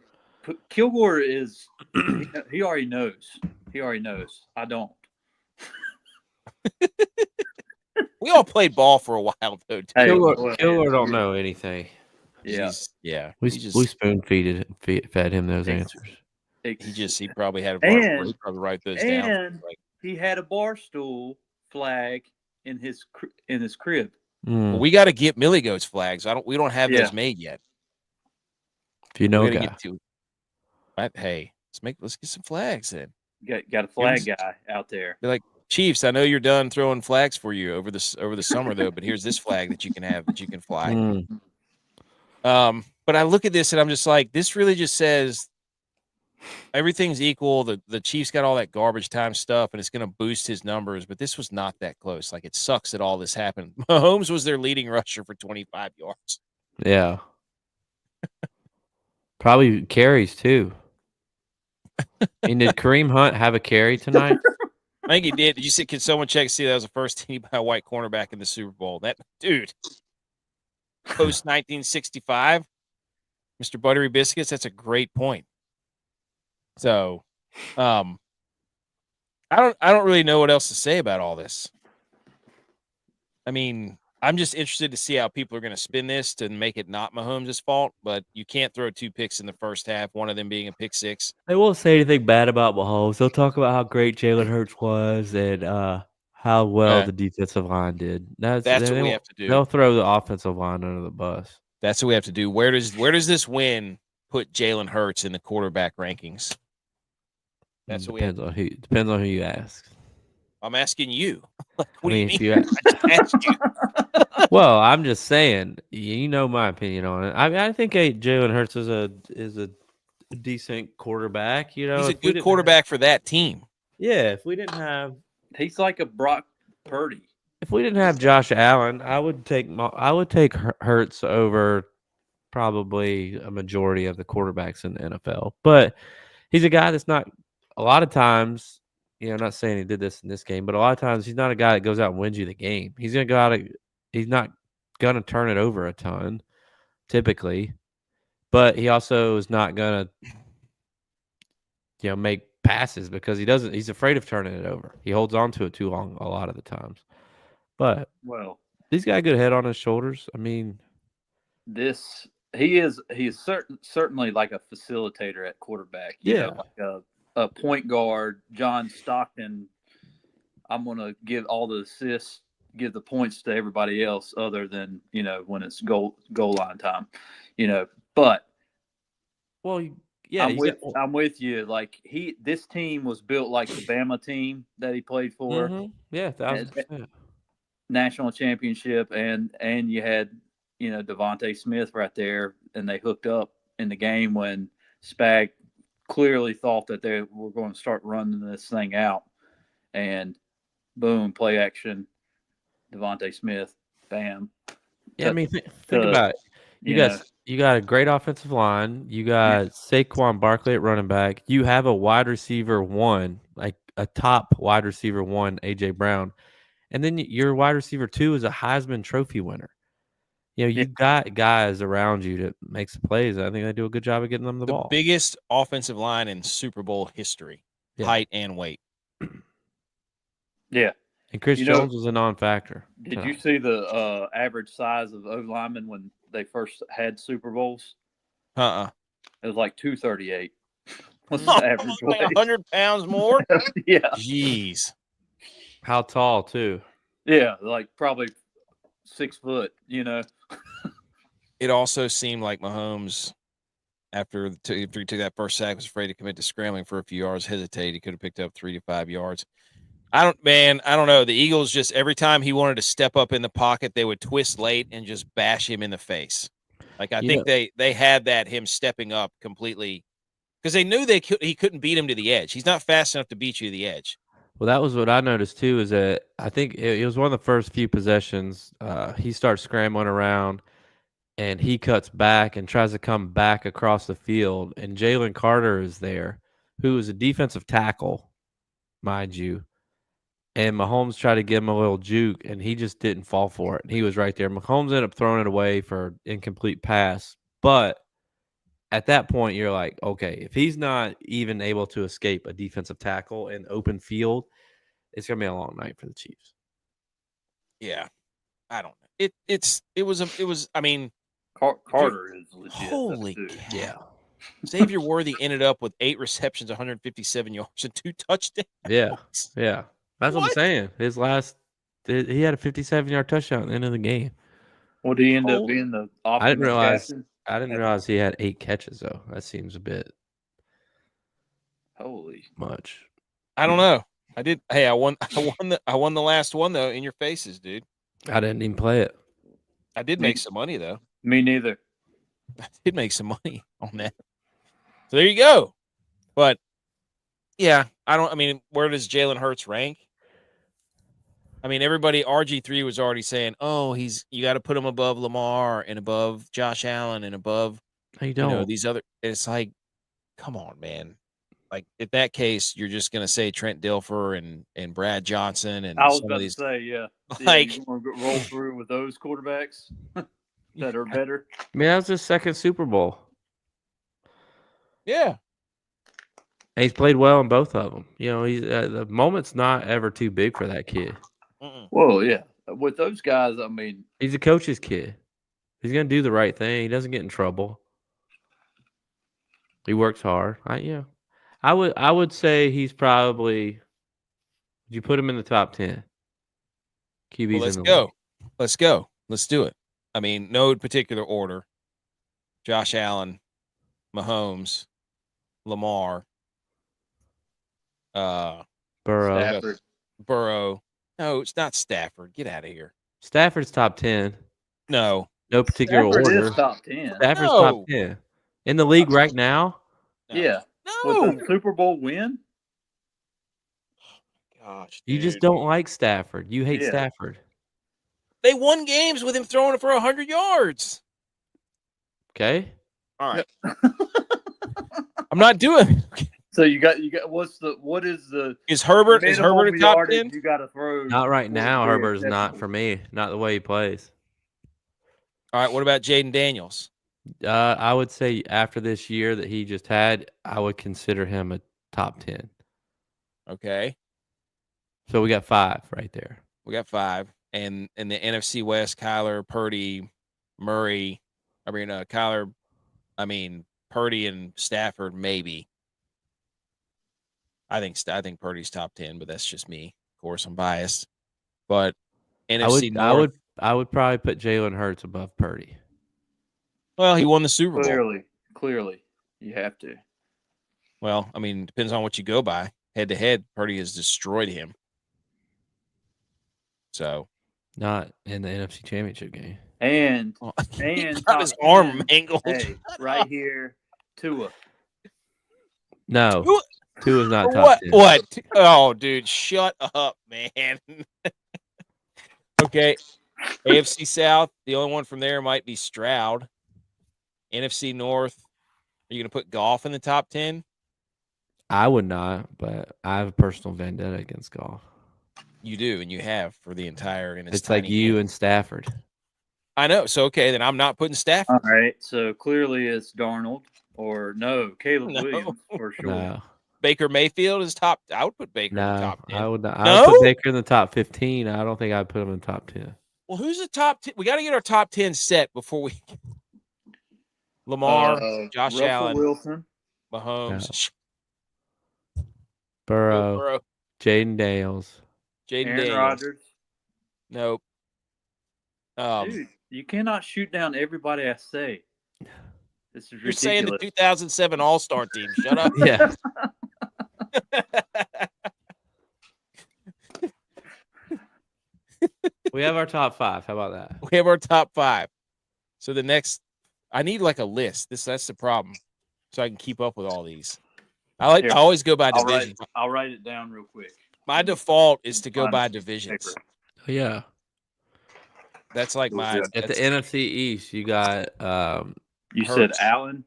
Kilgore is he already knows. He already knows. I don't. We all played ball for a while though. Kilgore don't know anything. Yeah. We spoon fed him those answers. He probably had a bar. He probably write those down. And he had a barstool flag in his crib. Well, we got to get Millie Goat's flags. We don't have those made yet. If you know a guy. Hey, let's get some flags then. Got a flag guy out there. They're like, Chiefs, I know you're done throwing flags for you over the summer though, but here's this flag that you can have, that you can fly. But I look at this and I'm just like, this really just says everything's equal. The Chiefs got all that garbage time stuff, and it's going to boost his numbers. But this was not that close. Like, it sucks that all this happened. Mahomes was their leading rusher for 25 yards. Yeah, probably carries too. And did Kareem Hunt have a carry tonight? I think he did. Did you see? Can someone check see that was the first team by a white cornerback in the Super Bowl? That dude, post 1965, Mr. Buttery Biscuits. That's a great point. So, I don't really know what else to say about all this. I mean, I'm just interested to see how people are going to spin this to make it not Mahomes' fault, but you can't throw 2 picks in the first half, one of them being a pick 6. They won't say anything bad about Mahomes. They'll talk about how great Jalen Hurts was and how well the defensive line did. That's what we have to do. They'll throw the offensive line under the bus. That's what we have to do. Where does this win put Jalen Hurts in the quarterback rankings? That's what depends on who you ask. I'm asking you. I just asked you. Well, I'm just saying. You know my opinion on it. I think Jalen Hurts is a decent quarterback. You know, he's a good quarterback for that team. Yeah, if we didn't have, he's like a Brock Purdy. If we didn't have Josh Allen, I would take Hurts over probably a majority of the quarterbacks in the NFL. But he's a guy that's not. A lot of times, I'm not saying he did this in this game, but a lot of times he's not a guy that goes out and wins you the game. He's gonna go out. He's not gonna turn it over a ton, typically, but he also is not gonna, make passes because he doesn't. He's afraid of turning it over. He holds on to it too long a lot of the times. But he's got a good head on his shoulders. I mean, he is certainly like a facilitator at quarterback. Like a point guard, John Stockton. I'm gonna give all the assists, give the points to everybody else, other than when it's goal line time. But I'm with you. Like this team was built like the Bama team that he played for. Mm-hmm. Yeah, 1,000%. National championship, and you had Devontae Smith right there, and they hooked up in the game when Spag clearly thought that they were going to start running this thing out, and boom, play action, Devontae Smith, bam. Yeah, I mean, think about it. You got a great offensive line. You got Saquon Barkley at running back. You have a wide receiver 1, like a top wide receiver 1, AJ Brown, and then your wide receiver 2 is a Heisman Trophy winner. You've got guys around you that makes the plays. I think they do a good job of getting them the ball. The biggest offensive line in Super Bowl history, height and weight. Yeah. And Chris Jones was a non-factor. Did you see the average size of O-linemen when they first had Super Bowls? It was like 238. What's the average weight? 100 pounds more? Yeah. Jeez. How tall, too? Yeah, like probably 6 foot, It also seemed like Mahomes, after he took that first sack, was afraid to commit to scrambling for a few yards, hesitated. He could have picked up 3 to 5 yards. I don't know. The Eagles just, every time he wanted to step up in the pocket, they would twist late and just bash him in the face. Like, I think they had him stepping up completely because they knew he couldn't beat him to the edge. He's not fast enough to beat you to the edge. Well, that was what I noticed too. Is that I think it was one of the first few possessions. He starts scrambling around, and he cuts back and tries to come back across the field. And Jalen Carter is there, who is a defensive tackle, mind you. And Mahomes tried to give him a little juke, and he just didn't fall for it. He was right there. Mahomes ended up throwing it away for incomplete pass. But at that point, you're like, okay, if he's not even able to escape a defensive tackle in open field, it's going to be a long night for the Chiefs. Yeah. I don't know. It was. I mean, Carter is legit. Holy cow. Yeah. Xavier Worthy ended up with 8 receptions, 157 yards, and 2 touchdowns. Yeah. Yeah. That's what I'm saying. He had a 57-yard touchdown at the end of the game. What did he end up being? The offensive captain? I didn't realize he had 8 catches though. That seems a bit much. I don't know. I did. Hey, I won the last one though. In your faces, dude. I didn't even play it. I did make some money though. Me neither. I did make some money on that. So there you go. But yeah, I mean, where does Jalen Hurts rank? I mean, everybody, RG3 was already saying, oh, you got to put him above Lamar and above Josh Allen and above, these other. It's like, come on, man. Like, in that case, you're just going to say Trent Dilfer and Brad Johnson and I was some about of these. to say, yeah. Like, you want to roll through with those quarterbacks that are better. I mean, that was his second Super Bowl. Yeah. And he's played well in both of them. He's the moment's not ever too big for that kid. Well, yeah. With those guys, I mean, he's a coach's kid. He's gonna do the right thing. He doesn't get in trouble. He works hard. I would say he's probably. Would you put him in the top 10? QBs. Well, let's go. League. Let's go. Let's do it. I mean, no particular order. Josh Allen, Mahomes, Lamar, Burrow. Burrow. No, it's not Stafford. Get out of here. Stafford's top 10. No particular order. Is top 10. Stafford's top 10 in the league right now. No. Yeah. No. With the Super Bowl win. Gosh, dude. You just don't like Stafford. You hate Stafford. They won games with him throwing it for 100 yards. Okay. All right. I'm not doing it. So you got is Herbert a top 10? You got to throw. Not right now. Herbert's not for me. Not the way he plays. All right. What about Jaden Daniels? I would say after this year that he just had, I would consider him a top 10. Okay. So we got 5 right there. We got 5. And in the NFC West, Kyler, Purdy, Murray. Purdy and Stafford, maybe. I think Purdy's top 10, but that's just me. Of course, I'm biased. But NFC North, I would probably put Jalen Hurts above Purdy. Well, he won the Super Bowl. Clearly, you have to. Well, I mean, depends on what you go by. Head to head, Purdy has destroyed him. So, not in the NFC Championship game. And got his arm mangled. Hey, right here, Tua. No, Tua's not top 10. What? Oh, dude, shut up, man. Okay, AFC South. The only one from there might be Stroud. NFC North. Are you going to put Goff in the top 10? I would not, but I have a personal vendetta against Goff. You do, and you have for the entire. And it's like you and Stafford. I know. So, okay, then I'm not putting Stafford. All right. So, clearly it's Darnold or Caleb Williams for sure. No. Baker Mayfield is top. I would put Baker in the top 10. I would not. I would put Baker in the top 15. I don't think I'd put him in the top 10. Well, who's the top 10? We got to get our top 10 set before we. Lamar, Josh Russell Allen, Wilson, Mahomes, Burrow. Jaden Daniels. Aaron Rodgers. Nope. Dude, you cannot shoot down everybody I say. This is ridiculous. You're saying the 2007 All-Star team. Shut up. Yeah. We have our top 5. How about that? We have our top 5. So the next, I need like a list. That's the problem. So I can keep up with all these. I always go by division. I'll write it down real quick. My default is to go by divisions. Yeah. That's like my at the NFC East. You got you said Allen,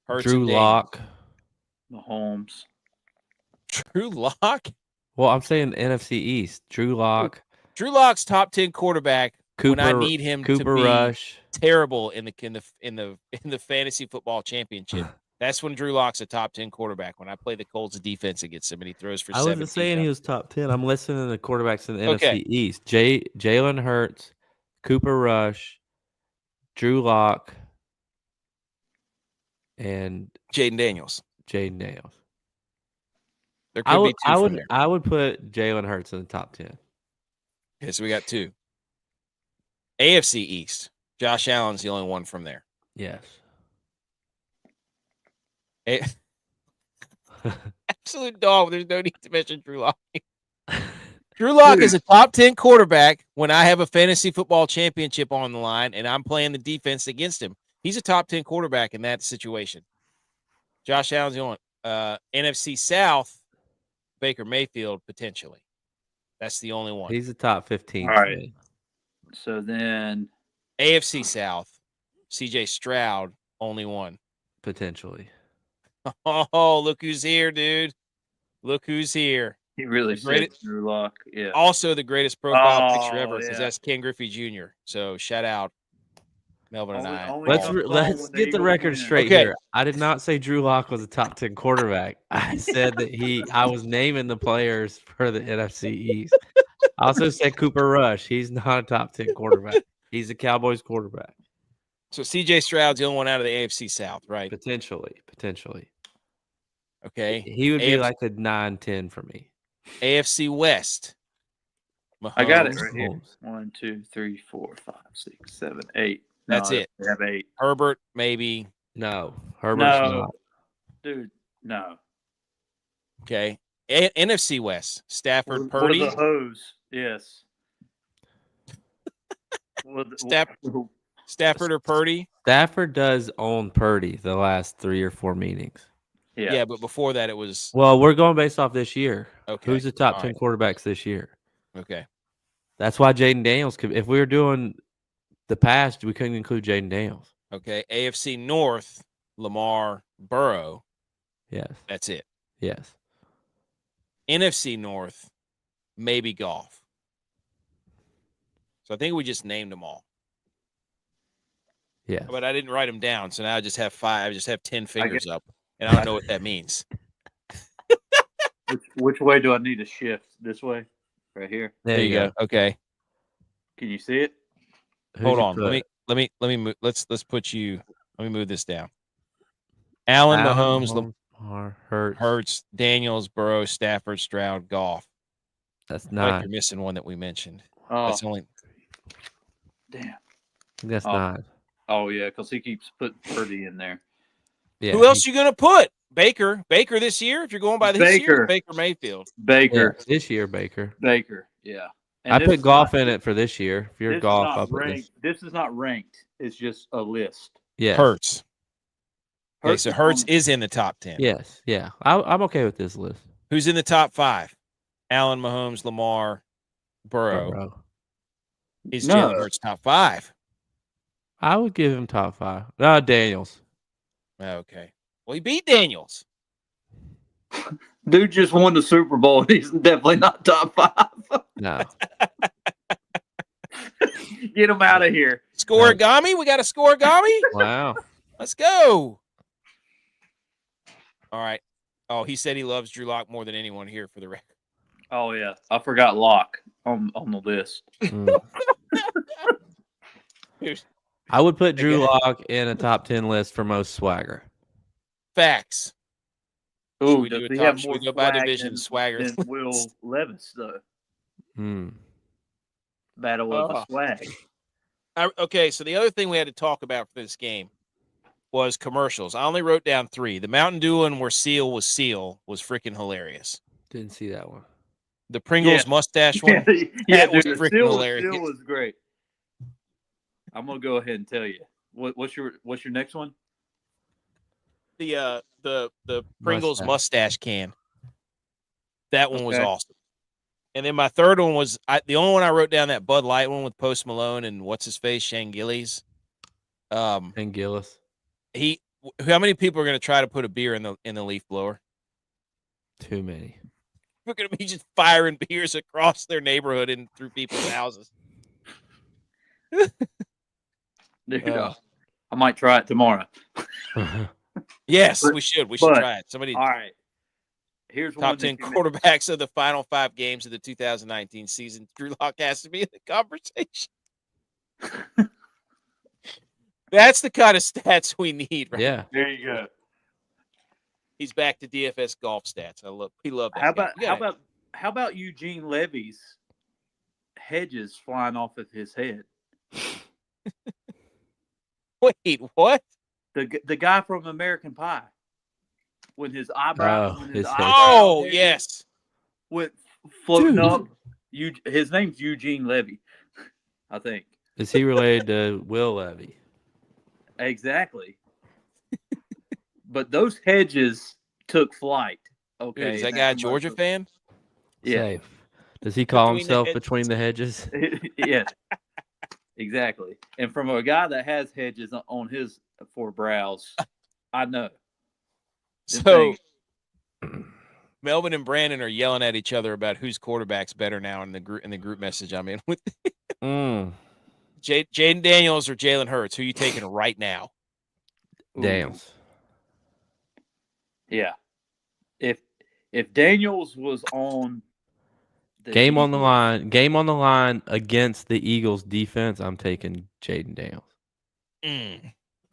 Hurts, Drew Lock, Mahomes, Drew Lock. Well, I'm saying NFC East. Drew Lock, Drew Lock's top 10 quarterback when I need him to be Rush. terrible in the fantasy football championship. That's when Drew Lock's a top 10 quarterback. When I play the Colts defense against him and he throws for 17. I wasn't saying he was top 10. I'm listening to the quarterbacks in the Okay. NFC East. Jalen Hurts, Cooper Rush, Drew Lock, and Jaden Daniels. There could be two from there. I would put Jalen Hurts in the top 10. Okay, so we got two. AFC East. Josh Allen's the only one from there. Yes. Absolute dog. There's no need to mention Drew Lock. Drew Lock is a top 10 quarterback when I have a fantasy football championship on the line and I'm playing the defense against him. He's a top 10 quarterback in that situation. Josh Allen's the only one. NFC South, Baker Mayfield, potentially. That's the only one. He's a top 15. All right. So then AFC South, CJ Stroud, only one. Potentially. Oh, look who's here, dude. Look who's here. He really said Drew Lock. Yeah. Also the greatest profile picture ever because that's Ken Griffey Jr. So shout out Melvin and I. Let's get the record straight here. I did not say Drew Lock was a top 10 quarterback. I said that I was naming the players for the NFC East. I also said Cooper Rush. He's not a top 10 quarterback. He's a Cowboys quarterback. So CJ Stroud's the only one out of the AFC South, right? Potentially. Okay. He would be like a 9-10 for me. AFC West. Mahomes. I got it right here. 1, 2, 3, 4, 5, 6, 7, 8. That's it. We have 8. Herbert, maybe. No. Herbert's not. Dude, no. Okay. NFC West. Stafford, Purdy. What are the hose? Yes. Stafford or Purdy? Stafford does own Purdy the last 3 or 4 meetings. Yeah, but before that it was. Well, we're going based off this year. Okay. Who's the top 10 quarterbacks this year? Okay. That's why Jaden Daniels could. If we were doing the past, we couldn't include Jaden Daniels. Okay. AFC North, Lamar, Burrow. Yes. That's it. Yes. NFC North, maybe Goff. So I think we just named them all. Yeah. But I didn't write them down, so now I just have 5. I just have 10 fingers up, and I don't know what that means. Which way do I need to shift? This way, right here. There you go. Okay. Can you see it? Hold on. Let me move. Let's put you. Let me move this down. Allen, Mahomes, Hurts, Daniels, Burrow, Stafford, Stroud, Goff. That's not. You're missing one that we mentioned. Oh, that's only. Damn. That's not. Oh yeah, because he keeps putting Purdy in there. Yeah. Who else you gonna put? Baker this year. If you're going by this year, Baker Mayfield. Baker this year. Baker. Yeah. And I put Goff in it for this year. If you're Goff, I'll put this. This is not ranked. It's just a list. Yeah. Hurts. Okay, so Hurts is in the top 10. Yes. Yeah. I'm okay with this list. Who's in the top 5? Allen, Mahomes, Lamar, Burrow. Is Jalen Hurts top 5? I would give him top 5. No, Daniels. Okay. Well, he beat Daniels. Dude just won the Super Bowl. He's definitely not top 5. No. Get him out of here. Scoregami? We got a scoregami? Wow. Let's go. All right. Oh, he said he loves Drew Lock more than anyone here for the record. Oh, yeah. I forgot Lock on the list. I would put Drew Lock in a top 10 list for most swagger. Facts. Ooh, does he have more go by division swagger than Will Levis, though? Battle of the swag. Okay, so the other thing we had to talk about for this game was commercials. I only wrote down 3. The Mountain Dew one where Seal was freaking hilarious. Didn't see that one. The Pringles mustache one. That was freaking hilarious. Seal was great. I'm gonna go ahead and tell you. What's your next one? The Pringles mustache can. That one was awesome. And then my third one was the only one I wrote down, that Bud Light one with Post Malone and what's his face, Shane Gillis. And Gillis. How many people are going to try to put a beer in the leaf blower? Too many. People are going to be just firing beers across their neighborhood and through people's houses. Dude, I might try it tomorrow. Yes, we should. We should try it. Somebody. All right. Here's top 10 quarterbacks of the final 5 games of the 2019 season. Drew Lock has to be in the conversation. That's the kind of stats we need, right? Yeah. There you go. He's back to DFS golf stats. We love that. How about Eugene Levy's hedges flying off of his head? Wait, what? The guy from American Pie. When his eyebrow, yes, went floating up. His name's Eugene Levy, I think. Is he related to Will Levy? Exactly. But those hedges took flight. Okay, dude, is that guy a Georgia fan? Yeah. Safe. Does he call himself between the hedges? Yeah, exactly. And from a guy that has hedges on his four brows, I know. So, Melvin and Brandon are yelling at each other about whose quarterback's better now in the group message I'm in with. Jaden Daniels or Jalen Hurts? Who are you taking right now? Daniels. Yeah. If Daniels was on the game on the line against the Eagles defense, I'm taking Jaden Daniels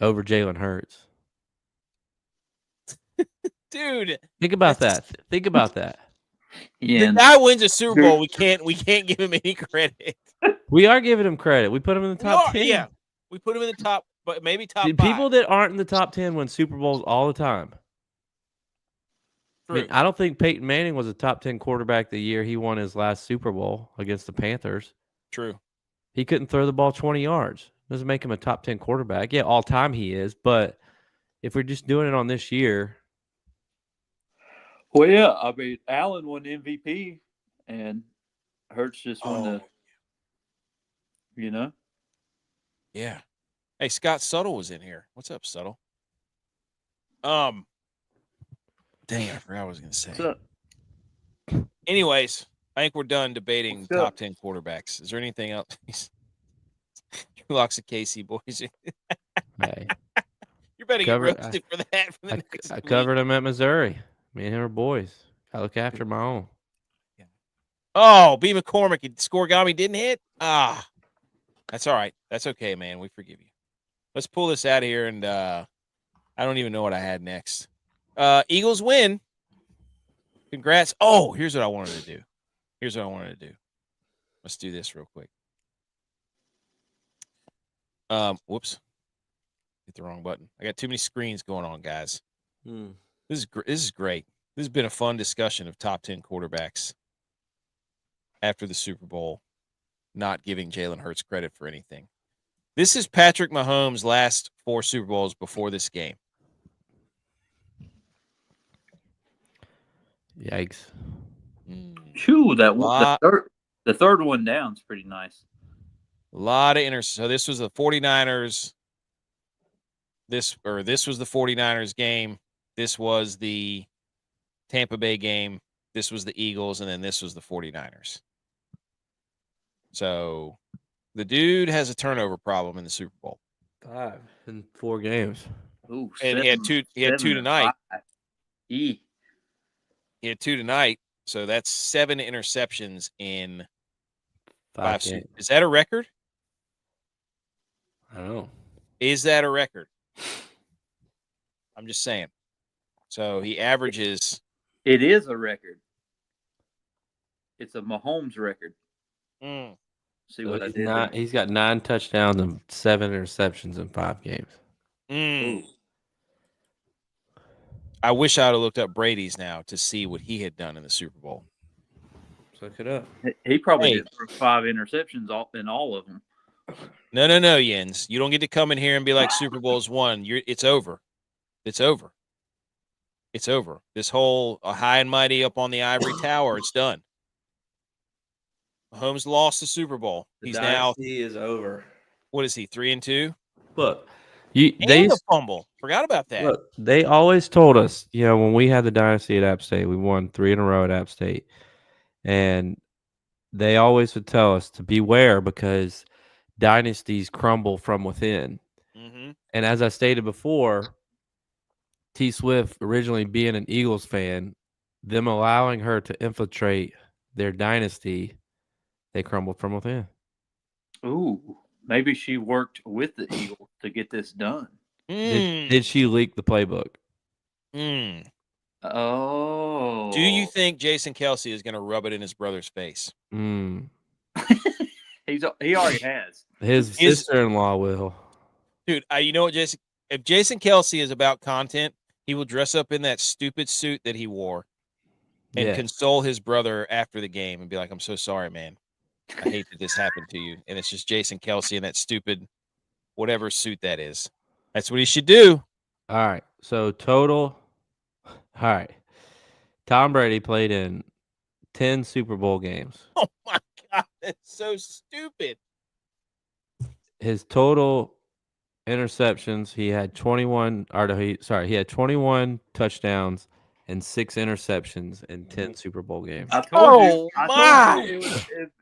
over Jalen Hurts. Dude, think about that. Yeah, the guy wins a Super Bowl. We can't give him any credit. We are giving him credit. We put him in the top 10. Yeah, we put him in the top, but maybe top 5. People that aren't in the top 10 win Super Bowls all the time. I mean, I don't think Peyton Manning was a top 10 quarterback the year he won his last Super Bowl against the Panthers. True. He couldn't throw the ball 20 yards. Doesn't make him a top 10 quarterback. Yeah, all time he is, but if we're just doing it on this year. Well, yeah, I mean, Allen won MVP, and Hurts just won the, Yeah. Hey, Scott Suttle was in here. What's up, Suttle? Dang, I forgot what I was going to say. What's up? Anyways, I think we're done debating top 10 quarterbacks. Is there anything else? Locks of KC boys. Hey. You better get roasted for that. I covered him at Missouri. Me and him are boys. I look after my own. Yeah. Oh, B. McCormick, Scorigami didn't hit? That's all right. That's okay, man. We forgive you. Let's pull this out of here, and I don't even know what I had next. Eagles win. Congrats. Oh, here's what I wanted to do. Let's do this real quick. Whoops. Hit the wrong button. I got too many screens going on, guys. This is great. This has been a fun discussion of top 10 quarterbacks after the Super Bowl, not giving Jalen Hurts credit for anything. This is Patrick Mahomes' last 4 Super Bowls before this game. Yikes. Phew, the third one down is pretty nice. A lot of interceptions. So this was the 49ers. This was the 49ers game. This was the Tampa Bay game. This was the Eagles, and then this was the 49ers. So the dude has a turnover problem in the Super Bowl. 5 in 4 games. Ooh, and he had two tonight. He had 2 tonight. So that's 7 interceptions in 5 games. Is that a record? I don't know. Is that a record? I'm just saying. So he averages. It is a record. It's a Mahomes record. See so what I did? He's got 9 touchdowns and 7 interceptions in 5 games. I wish I would have looked up Brady's now to see what he had done in the Super Bowl. Look it up. He probably did 5 interceptions in all of them. No, Jens. You don't get to come in here and be like Super Bowl's won. It's over. It's over. It's over. This whole high and mighty up on the ivory tower, it's done. Mahomes lost the Super Bowl. He's now is over. What is he? 3-2? Look, they fumble. Forgot about that. Look, they always told us, when we had the dynasty at App State, we won 3 in a row at App State. And they always would tell us to beware because dynasties crumble from within. Mm-hmm. And as I stated before, T Swift originally being an Eagles fan, them allowing her to infiltrate their dynasty, they crumbled from within. Ooh, maybe she worked with the Eagles to get this done. Did she leak the playbook? Oh. Do you think Jason Kelsey is going to rub it in his brother's face? Mm. He already has. His sister-in-law will. Dude, you know what, Jason? If Jason Kelsey is about content, he will dress up in that stupid suit that he wore and console his brother after the game and be like, I'm so sorry, man. I hate that this happened to you. And it's just Jason Kelsey in that stupid whatever suit that is. That's what he should do. All right. So total. All right. Tom Brady played in 10 Super Bowl games. Oh my God, that's so stupid. His total interceptions, he had 21 he had 21 touchdowns and 6 interceptions in 10 Super Bowl games. I told you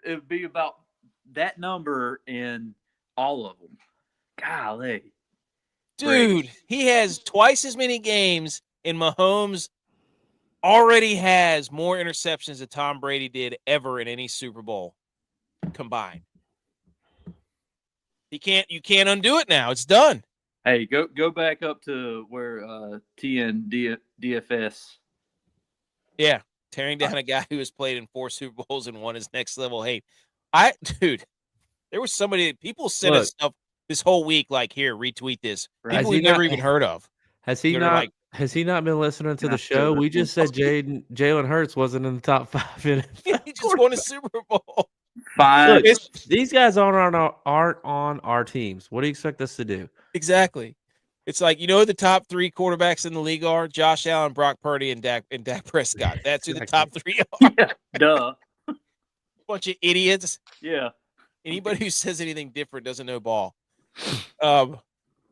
it'd be about that number in all of them. Golly. Dude, he has twice as many games, and Mahomes already has more interceptions than Tom Brady did ever in any Super Bowl combined. You can't undo it now. It's done. Hey, go back up to where TN DFS. Yeah, tearing down a guy who has played in 4 Super Bowls and won his next level hate. Dude, there was somebody, people sent us stuff this whole week, like, here, retweet this. People we've never even heard of. Has he not been listening to the show? We just said Jalen Hurts wasn't in the top 5. He just won a Super Bowl. Fine. Look, these guys aren't on our teams. What do you expect us to do? Exactly. It's like, the top 3 quarterbacks in the league are Josh Allen, Brock Purdy, and Dak Prescott. That's who the top 3 are. Yeah, duh. Bunch of idiots. Yeah. Anybody who says anything different doesn't know ball.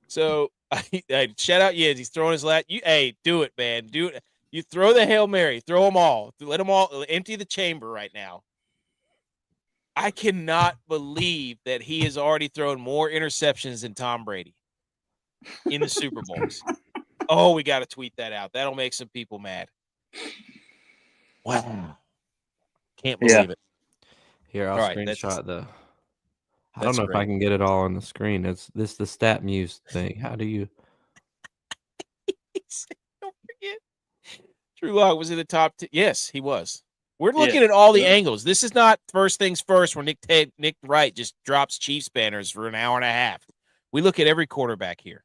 So I shout out Yens. He's throwing his last. Do it, man. Do it. You throw the Hail Mary. Throw them all. Let them all empty the chamber right now. I cannot believe that he has already thrown more interceptions than Tom Brady in the Super Bowls. Oh, we got to tweet that out. That'll make some people mad. Wow. Can't believe it. Here, I'll screenshot the. I don't know if I can get it all on the screen. It's the stat muse thing. How do you? Don't forget. Drew Lock was in the top 10. Yes, he was. We're looking at all the angles. This is not first things first where Nick Wright just drops Chiefs banners for an hour and a half. We look at every quarterback here.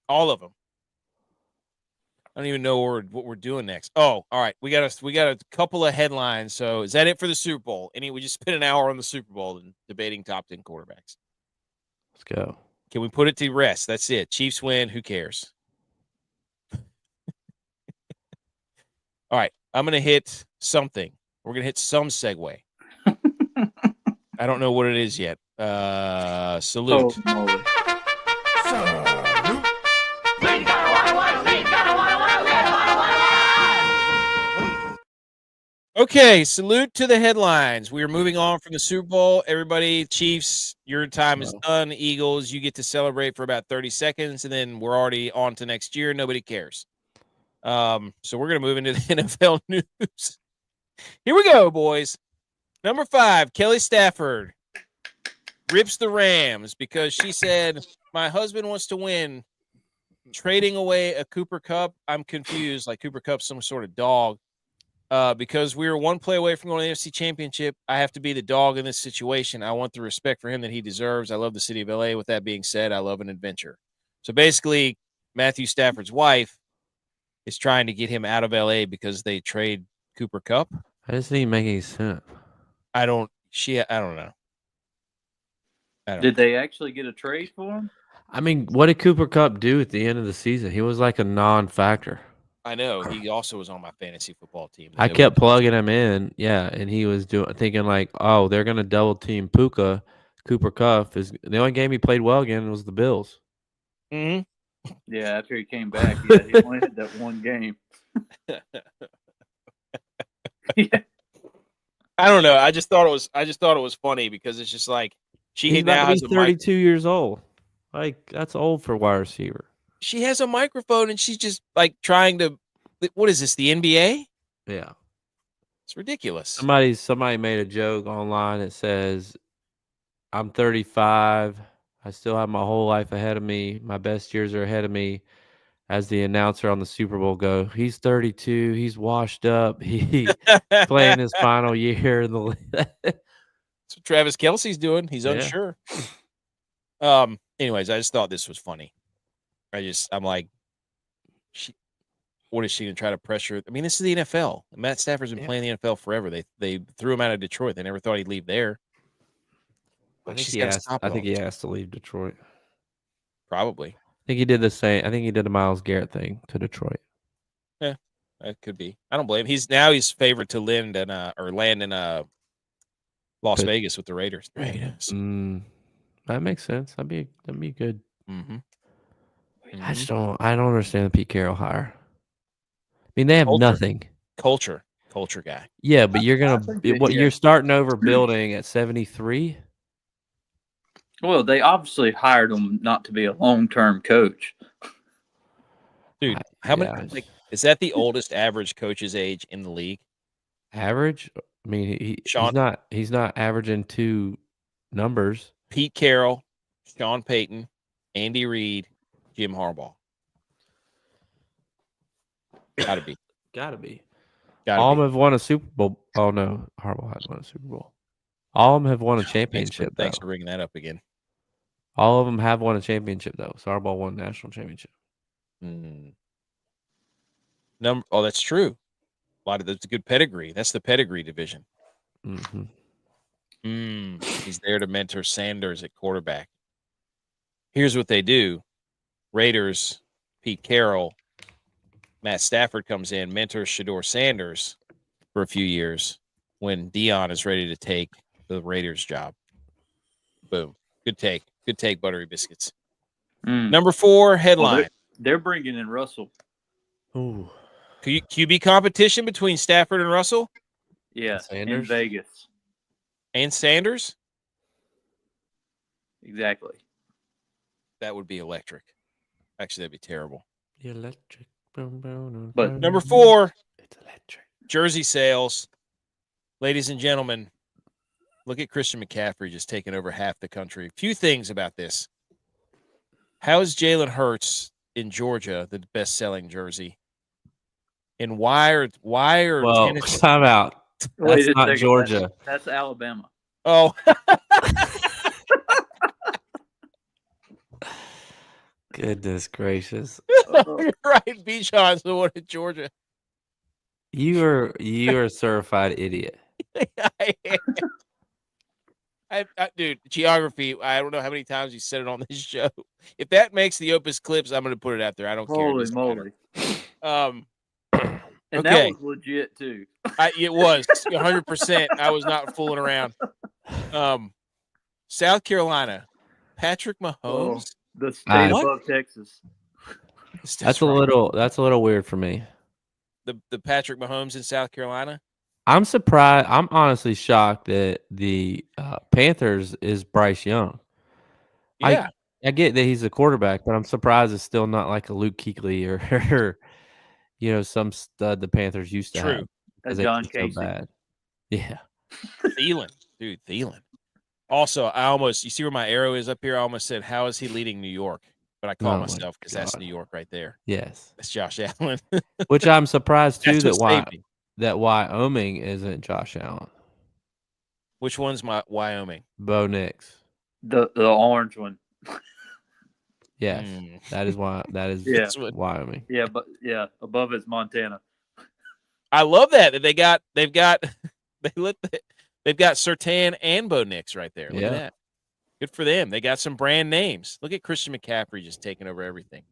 All of them. I don't even know what we're doing next. Oh, all right. We got a couple of headlines. So is that it for the Super Bowl? We just spent an hour on the Super Bowl and debating top 10 quarterbacks. Let's go. Can we put it to rest? That's it. Chiefs win. Who cares? All right. I'm going to hit something. We're going to hit some segue. I don't know what it is yet. Salute. Okay, salute to the headlines. We are moving on from the Super Bowl. Everybody, Chiefs, your time is done. Eagles, you get to celebrate for about 30 seconds, and then we're already on to next year. Nobody cares. So we're going to move into the NFL news. Here we go, boys. Number 5, Kelly Stafford rips the Rams because she said, my husband wants to win. Trading away a Cooper Kupp. I'm confused. Like Cooper Kupp's some sort of dog. Because we were one play away from going to the NFC Championship, I have to be the dog in this situation. I want the respect for him that he deserves. I love the city of LA. With that being said, I love an adventure. So basically, Matthew Stafford's wife is trying to get him out of LA because they trade Cooper Kupp. That doesn't even make any sense. I don't know. Did they actually get a trade for him? I mean, what did Cooper Kupp do at the end of the season? He was like a non-factor. I know. He also was on my fantasy football team. I kept plugging him in, and he was thinking like, oh, they're going to double team Puka. Cooper Kupp is the only game he played well again was the Bills. Mm-hmm. Yeah, after he came back, he only had that one game. Yeah. I don't know. I just thought it was funny because it's just like He's about now to be has 32 years old. Like, that's old for wide receiver. She has a microphone and she's just like trying to. What is this? The NBA? Yeah, it's ridiculous. Somebody made a joke online that says, "I'm 35. I still have my whole life ahead of me. My best years are ahead of me." As the announcer on the Super Bowl go, he's 32. He's washed up. He playing his final year in the league. That's what Travis Kelce's doing. He's unsure. Anyways, I just thought this was funny. I'm like, what is she going to try to pressure? I mean, this is the NFL. Matt Stafford's been playing the NFL forever. They threw him out of Detroit. They never thought he'd leave there. I think he asked to leave Detroit. Probably. I think he did the same. I think he did the Myles Garrett thing to Detroit. Yeah, that could be. I don't blame him. He's favored to land in Las Vegas with the Raiders. That makes sense. That'd be good. Mm-hmm. I don't understand the Pete Carroll hire. I mean, they have nothing. Culture guy. Yeah, but you're starting over building at 73. Well, they obviously hired him not to be a long-term coach. Dude, how many? Like, is that the oldest average coach's age in the league? Average? I mean, he's not averaging 2 numbers. Pete Carroll, Sean Payton, Andy Reid, Jim Harbaugh. Gotta be. All of them have won a Super Bowl. Oh no, Harbaugh has won a Super Bowl. All of them have won a championship. Thanks for bringing that up again. All of them have won a championship though. So Harbaugh won a national championship. That's true. That's a good pedigree. That's the pedigree division. He's there to mentor Sanders at quarterback. Here's what they do. Raiders, Pete Carroll, Matt Stafford comes in, mentors Shedeur Sanders for a few years when Dion is ready to take the Raiders job. Boom. Good take, Buttery Biscuits. Number 4 headline. They're bringing in Russell. Ooh. QB competition between Stafford and Russell? Yeah, in Vegas. And Sanders? Exactly. That would be electric. Actually, that'd be terrible. Electric. But number 4, it's electric. Jersey sales. Ladies and gentlemen, look at Christian McCaffrey just taking over half the country. A few things about this. How is Jalen Hurts in Georgia the best-selling jersey? And why are Tennessee? Time out. That's not Georgia. That's Alabama. Oh. Goodness gracious. Right, Bijan's the one in Georgia. You are a certified idiot. Dude, geography, I don't know how many times you said it on this show. If that makes the Opus Clips, I'm going to put it out there. I don't care. Holy moly. And okay. that was legit, too. It was 100%. I was not fooling around. South Carolina, Patrick Mahomes. The state above Texas. That's a little weird for me. The Patrick Mahomes in South Carolina. I'm surprised. I'm honestly shocked that the Panthers is Bryce Young. Yeah, I get that he's a quarterback, but I'm surprised it's still not like a Luke Kuechly or some stud the Panthers used to have. That's John Casey. So bad. Yeah. Thielen. Also, you see where my arrow is up here? I almost said, how is he leading New York? But I call myself because that's New York right there. Yes. That's Josh Allen. Which I'm surprised too that Wyoming isn't Josh Allen. Which one's Wyoming? Bo Nix. The orange one. Yes. That is Wyoming. Yeah, but above it's Montana. I love that they've got Surtain and Bo Nix right there. Look at that. Good for them. They got some brand names. Look at Christian McCaffrey just taking over everything.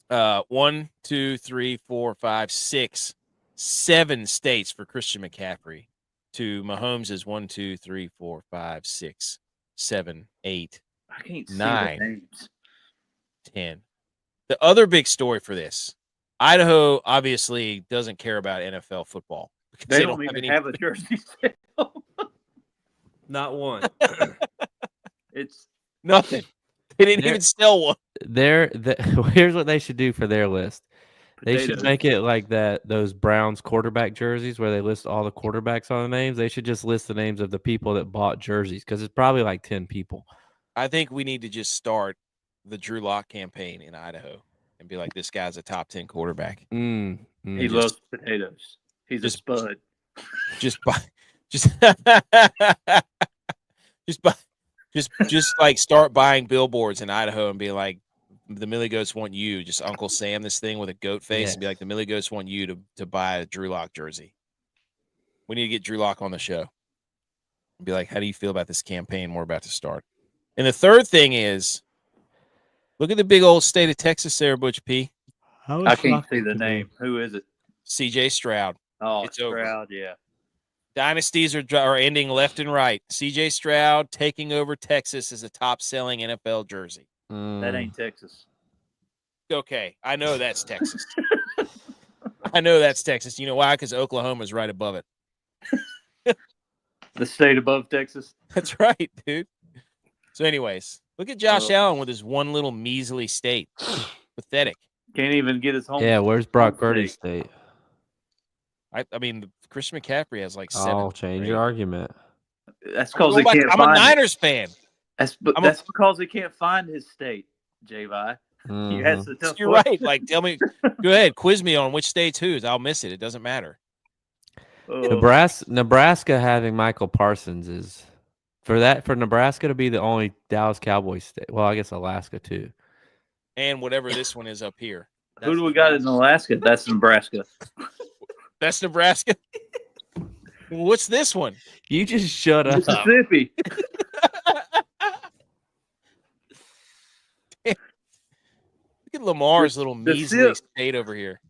1, 2, 3, 4, 5, 6, 7 states for Christian McCaffrey. To Mahomes is 1, 2, 3, 4, 5, 6, 7, 8, I can't 9, see the names. 10. The other big story for this, Idaho obviously doesn't care about NFL football They don't even have a jersey sale. Not one. It's nothing. They didn't even sell one. Here's what they should do for their list. They potatoes. should make it like those Browns quarterback jerseys where they list all the quarterbacks on the names. They should just list the names of the people that bought jerseys because it's probably like 10 people. I think we need to just start the Drew Lock campaign in Idaho and be like, this guy's a top 10 quarterback. He loves potatoes. He's a spud. Just like start buying billboards in Idaho and be like, the Millie Goats want you. Just Uncle Sam this thing with a goat face and be like, the Millie Goats want you to buy a Drew Lock jersey. We need to get Drew Lock on the show and be like, how do you feel about this campaign we're about to start? And the third thing is, look at the big old state of Texas there, Butch P. I can't see the name. Who is it? CJ Stroud. Oh, it's Stroud, over. Yeah. Dynasties are ending left and right. CJ Stroud taking over Texas as a top-selling NFL jersey. That ain't Texas. Okay, I know that's Texas. I know that's Texas. You know why? Because Oklahoma's right above it. The state above Texas. That's right, dude. So anyways, look at Josh Allen with his one little measly state. Pathetic. Can't even get his home. Yeah, where's Brock Purdy's state? I mean, Christian McCaffrey has like 7. I'll change your argument. That's because they can't I'm a Niners fan. That's because they can't find his state, J-Vi. You're right. Like, tell me, go ahead, quiz me on which state's whose. I'll miss it. It doesn't matter. Nebraska having Michael Parsons is for Nebraska to be the only Dallas Cowboys state. Well, I guess Alaska too. And whatever this one is up here. Who do we got in Alaska? That's Nebraska. That's Nebraska. What's this one? You just shut up. Mississippi. Look at Lamar's little measly state over here.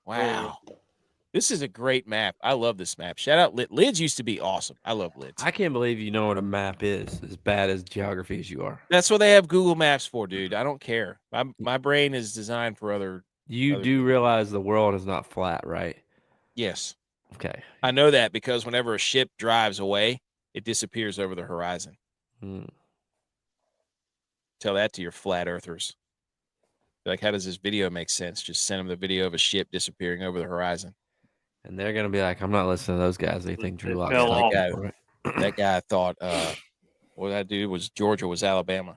Wow. This is a great map. I love this map. Shout out Lids. Lids used to be awesome. I love Lids. I can't believe you know what a map is, as bad as geography as you are. That's what they have Google Maps for, dude. I don't care. My brain is designed for other. You do realize the world is not flat, right? Yes. Okay. I know that because whenever a ship drives away, it disappears over the horizon. Tell that to your flat earthers. Like, how does this video make sense? Just send them the video of a ship disappearing over the horizon. And they're going to be like, I'm not listening to those guys. They think Drew Lock. That guy thought what that dude was Georgia was Alabama.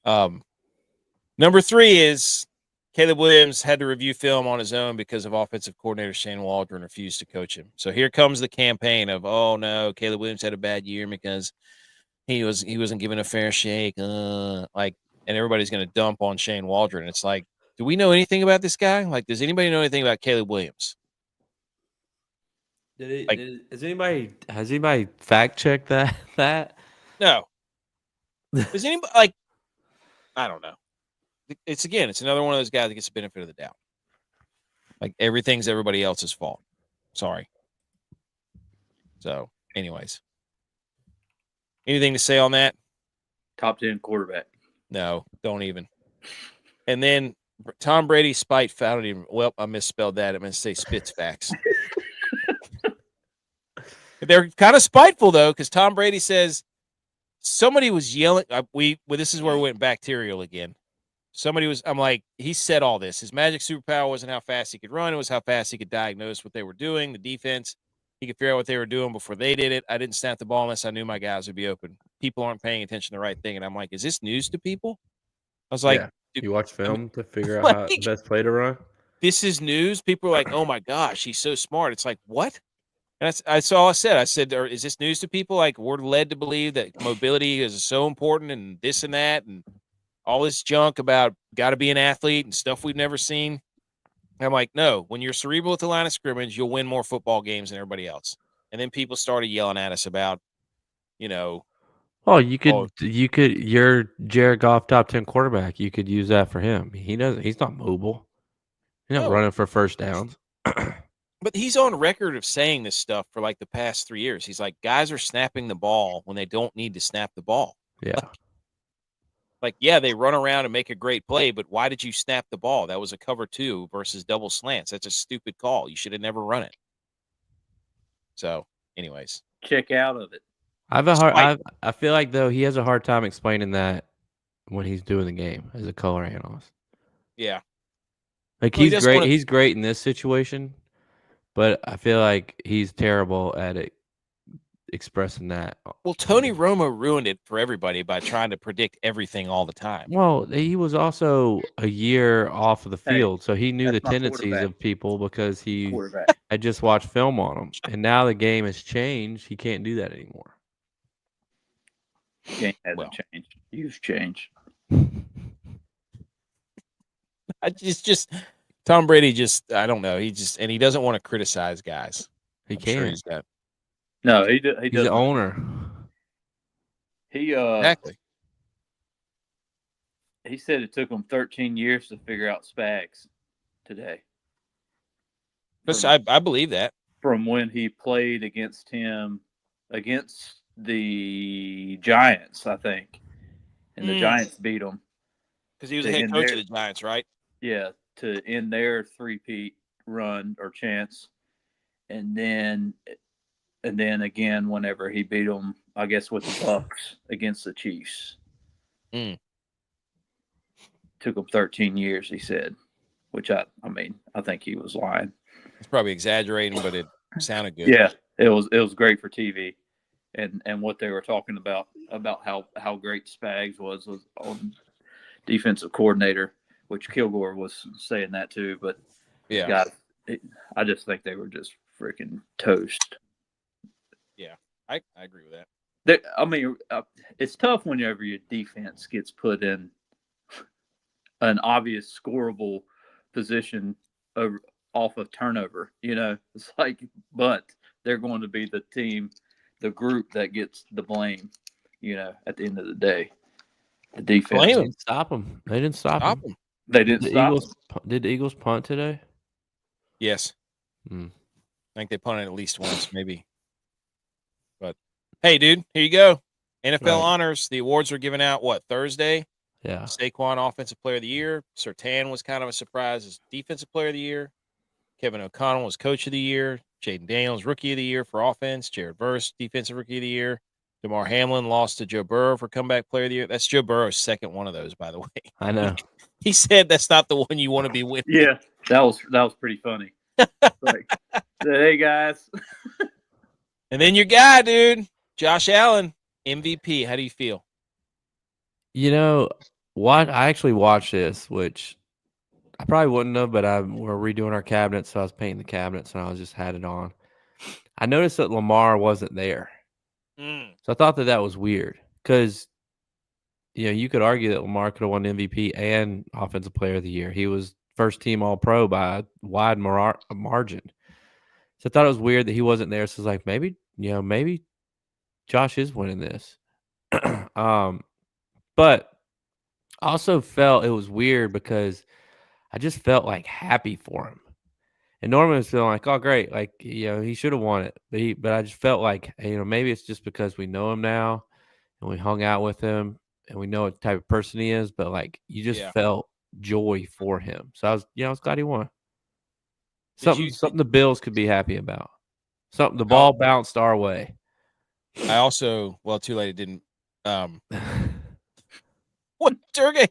Number 3 is Caleb Williams had to review film on his own because of offensive coordinator Shane Waldron refused to coach him. So here comes the campaign of, oh no, Caleb Williams had a bad year because he wasn't given a fair shake. And everybody's going to dump on Shane Waldron. It's like, do we know anything about this guy? Like, does anybody know anything about Caleb Williams? Has anybody fact checked that? No. Does anybody I don't know. It's another one of those guys that gets the benefit of the doubt. Like, everything's everybody else's fault. Sorry. So, anyways. Anything to say on that? Top 10 quarterback. No, don't even. And then Tom Brady spite found him. Well, I misspelled that. I meant to say spits facts. They're kind of spiteful though, because Tom Brady says somebody was yelling. This is where we went bacterial again. I'm like, he said all this. His magic superpower wasn't how fast he could run. It was how fast he could diagnose what they were doing, the defense. He could figure out what they were doing before they did it. I didn't snap the ball unless I knew my guys would be open. People aren't paying attention to the right thing. And I'm like, is this news to people? I was like, you watch film to figure out how the best play to run? This is news. People are like, oh my gosh, he's so smart. It's like, what? And that's all I said. I said, is this news to people? Like, we're led to believe that mobility is so important and this and that and all this junk about got to be an athlete and stuff we've never seen. I'm like, no, when you're cerebral at the line of scrimmage, you'll win more football games than everybody else. And then people started yelling at us about, you're Jared Goff, top 10 quarterback. You could use that for him. He's not mobile. He's not running for first downs. But he's on record of saying this stuff for like the past 3 years. He's like, guys are snapping the ball when they don't need to snap the ball. Yeah. They run around and make a great play, but why did you snap the ball? That was a cover 2 versus double slants. That's a stupid call. You should have never run it. So, anyways, check out of it. I feel like though he has a hard time explaining that when he's doing the game as a color analyst. Yeah. Like he's great. He's great in this situation, but I feel like he's terrible at it expressing that. Well, Tony Romo ruined it for everybody by trying to predict everything all the time. Well, he was also a year off of the field, so he knew the tendencies of people because he had just watched film on them. And now the game has changed. He can't do that anymore. Game hasn't changed. You've changed. Just Tom Brady. I don't know. He doesn't want to criticize guys. He can't. Sure no, he he's the owner. He exactly. He said it took him 13 years to figure out Spags today. But I believe that. From when he played against the Giants, I think. And the Giants beat him. Because he was a head coach of the Giants, right? Yeah, to end their three-peat run or chance. And then again, whenever he beat them, I guess with the Bucks against the Chiefs. Took him 13 years, he said, which I think he was lying. He's probably exaggerating, but it sounded good. Yeah, it was great for TV, and what they were talking about how great Spags was on defensive coordinator, which Kilgore was saying that too. But yeah, I just think they were just freaking toast. Yeah, I agree with that. It's tough whenever your defense gets put in an obvious scoreable position off of turnover. It's like, but they're going to be the group that gets the blame. At the end of the day, the defense didn't stop them. They didn't stop them. They didn't stop them. Did the Eagles punt today? Yes. I think they punted at least once, maybe. But hey, dude, here you go. NFL honors. The awards were given out Thursday? Yeah. Saquon, Offensive Player of the Year. Surtain was kind of a surprise as Defensive Player of the Year. Kevin O'Connell was Coach of the Year. Jaden Daniels, Rookie of the Year for offense. Jared Verse, Defensive Rookie of the Year. DeMar Hamlin lost to Joe Burrow for Comeback Player of the Year. That's Joe Burrow's second one of those, by the way. I know. He said that's not the one you want to be winning. Yeah, that was pretty funny. Like, hey, guys. And then your guy, dude, Josh Allen, MVP. How do you feel? I actually watched this, which I probably wouldn't have, but we're redoing our cabinets, so I was painting the cabinets, and I just had it on. I noticed that Lamar wasn't there. So I thought that was weird because, you could argue that Lamar could have won MVP and Offensive Player of the Year. He was first team All-Pro by a wide margin. So I thought it was weird that he wasn't there. So I was like, maybe Josh is winning this. But I also felt it was weird because I just felt like happy for him. And Norman was feeling like, oh, great. Like, he should have won it. But I just felt like, maybe it's just because we know him now and we hung out with him and we know what type of person he is. But, like, you just felt joy for him. So I was glad he won. Something the Bills could be happy about. The ball bounced our way. I also, too late. It didn't. What Turgay?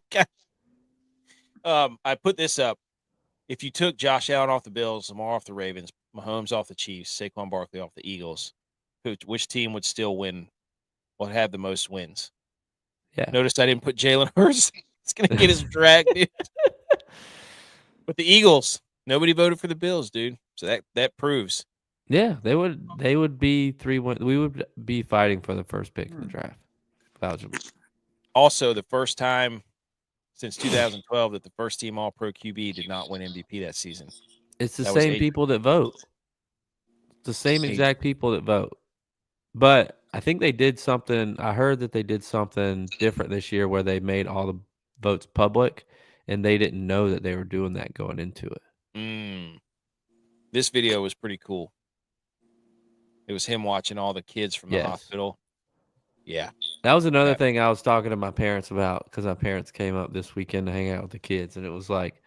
I put this up. If you took Josh Allen off the Bills, Lamar off the Ravens, Mahomes off the Chiefs, Saquon Barkley off the Eagles, which team would still win? Would have the most wins? Yeah. Notice I didn't put Jalen Hurts. He's gonna get his drag, dude. But the Eagles, nobody voted for the Bills, dude. So that proves. Yeah, they would be 3-1. We would be fighting for the first pick in the draft. Also, the first time since 2012 that the first team All-Pro QB did not win MVP that season. It's the same people that vote. It's the same exact people that vote. But I think they did something. I heard that they did something different this year where they made all the votes public, and they didn't know that they were doing that going into it. This video was pretty cool. It was him watching all the kids from the hospital. Yeah. That was another thing I was talking to my parents about because my parents came up this weekend to hang out with the kids. And it was like,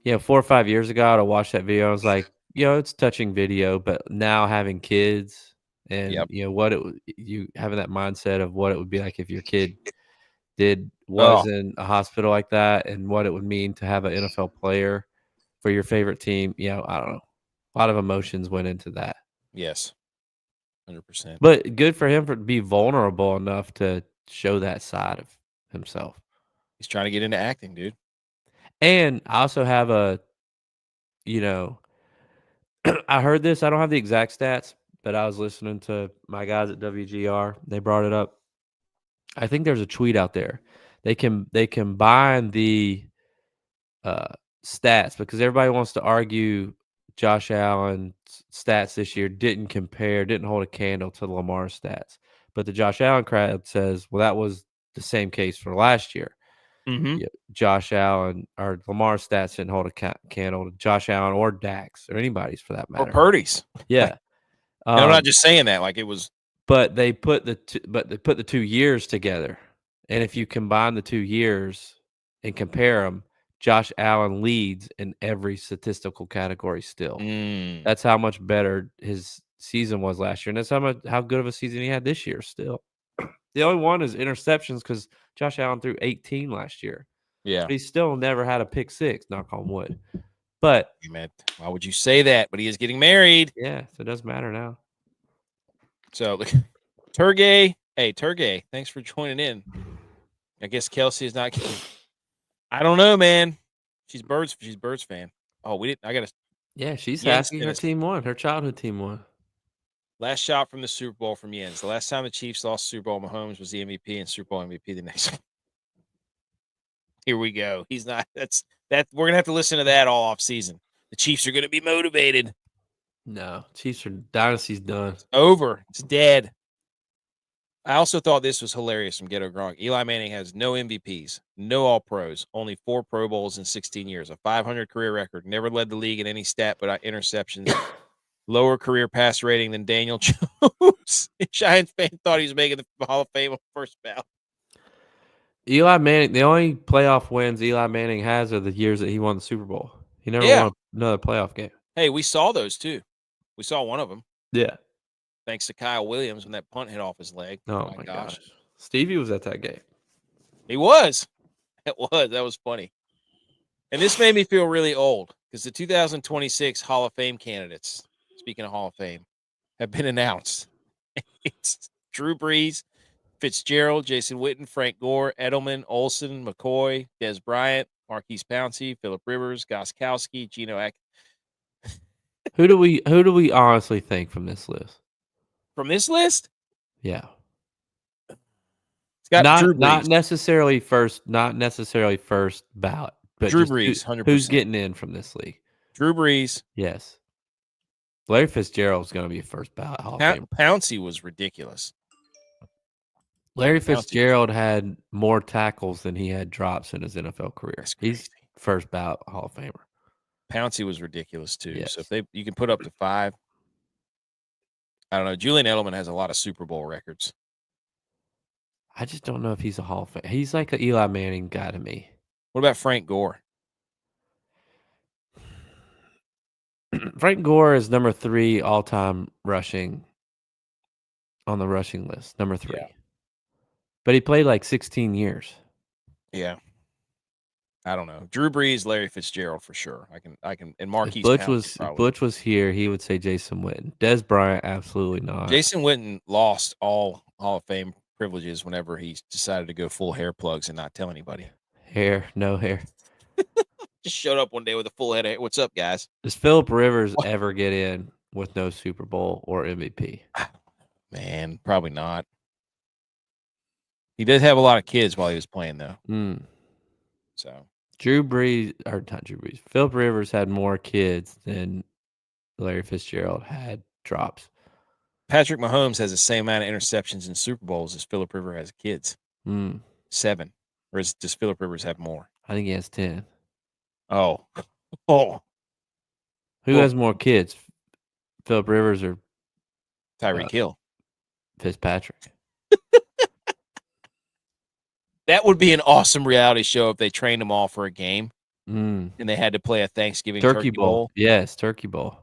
4 or 5 years ago, I watched that video. I was like, it's touching video, but now having kids and Yep. what you having that mindset of what it would be like if your kid was Oh. in a hospital like that, and what it would mean to have an NFL player for your favorite team. I don't know. A lot of emotions went into that. Yes. 100%. But good for him to be vulnerable enough to show that side of himself. He's trying to get into acting, dude. And I also have I heard this. I don't have the exact stats, but I was listening to my guys at WGR. They brought it up. I think there's a tweet out there. They combine the stats because everybody wants to argue Josh Allen's stats this year didn't hold a candle to Lamar stats. But the Josh Allen crowd says, well, that was the same case for last year. Mm-hmm. Josh Allen or Lamar's stats didn't hold a candle to Josh Allen or Dax or anybody's for that matter. Or Purdy's. Yeah. No, I'm not just saying that like it was. But they put the 2 years together, and if you combine the 2 years and compare them, Josh Allen leads in every statistical category still. That's how much better his season was last year, and that's how good of a season he had this year still. The only one is interceptions because Josh Allen threw 18 last year. Yeah. But he still never had a pick six, knock on wood. But why would you say that? But he is getting married. Yeah, so it doesn't matter now. So, Turgay. Hey, Turgay, thanks for joining in. I guess Kelsey is not. I don't know, man. She's Birds fan. Oh, we didn't. I got to. Yeah, she's happy her team won. Her childhood team won. Last shot from the Super Bowl from Jens. The last time the Chiefs lost Super Bowl, Mahomes was the MVP and Super Bowl MVP the next one. Here we go. He's not. That's that. We're gonna have to listen to that all off season. The Chiefs are gonna be motivated. No, Chiefs are dynasty's done. It's over. It's dead. I also thought this was hilarious from Ghetto Gronk. Eli Manning has no MVPs, no All-Pros, only 4 Pro Bowls in 16 years, a 500 career record, never led the league in any stat but interceptions, lower career pass rating than Daniel Jones. Giants fan thought he was making the Hall of Fame on first ballot. Eli Manning, the only playoff wins Eli Manning has are the years that he won the Super Bowl. He never won another playoff game. Hey, we saw those too. We saw one of them. Yeah. Thanks to Kyle Williams when that punt hit off his leg. Oh, my gosh. Stevie was at that game. He was. It was. That was funny. And this made me feel really old because the 2026 Hall of Fame candidates, speaking of Hall of Fame, have been announced. It's Drew Brees, Fitzgerald, Jason Witten, Frank Gore, Edelman, Olsen, McCoy, Des Bryant, Marquise Pouncey, Phillip Rivers, Gostkowski, Geno Ack. Who do we honestly think from this list? From this list? Yeah. It's got Drew Brees. Not necessarily first ballot, but Drew Brees, 100%. Who's getting in from this league? Drew Brees. Yes. Larry Fitzgerald is going to be a first ballot Hall of Famer. Pouncey was ridiculous. Larry Fitzgerald had more tackles than he had drops in his NFL career. He's first ballot Hall of Famer. Pouncey was ridiculous too. Yes. So if you can put up to 5. I don't know. Julian Edelman has a lot of Super Bowl records. I just don't know if he's a Hall of Fame. He's like an Eli Manning guy to me. What about Frank Gore? Frank Gore is number 3 all-time rushing on the rushing list. Number 3. Yeah. But he played like 16 years. Yeah. I don't know. Drew Brees, Larry Fitzgerald for sure. I can and Marquise if Butch was here, he would say Jason Witten. Des Bryant, absolutely not. Jason Witten lost all Hall of Fame privileges whenever he decided to go full hair plugs and not tell anybody. No hair. Just showed up one day with a full head of hair. What's up, guys? Does Phillip Rivers ever get in with no Super Bowl or MVP? Man, probably not. He did have a lot of kids while he was playing, though. So Phillip Rivers had more kids than Larry Fitzgerald had drops. Patrick Mahomes has the same amount of interceptions in Super Bowls as Phillip Rivers has kids. 7. Or does Phillip Rivers have more? I think he has 10. Oh. Who has more kids? Phillip Rivers or Tyreek Hill? Fitzpatrick. That would be an awesome reality show if they trained them all for a game and they had to play a Thanksgiving Turkey Bowl. Yes, Turkey Bowl.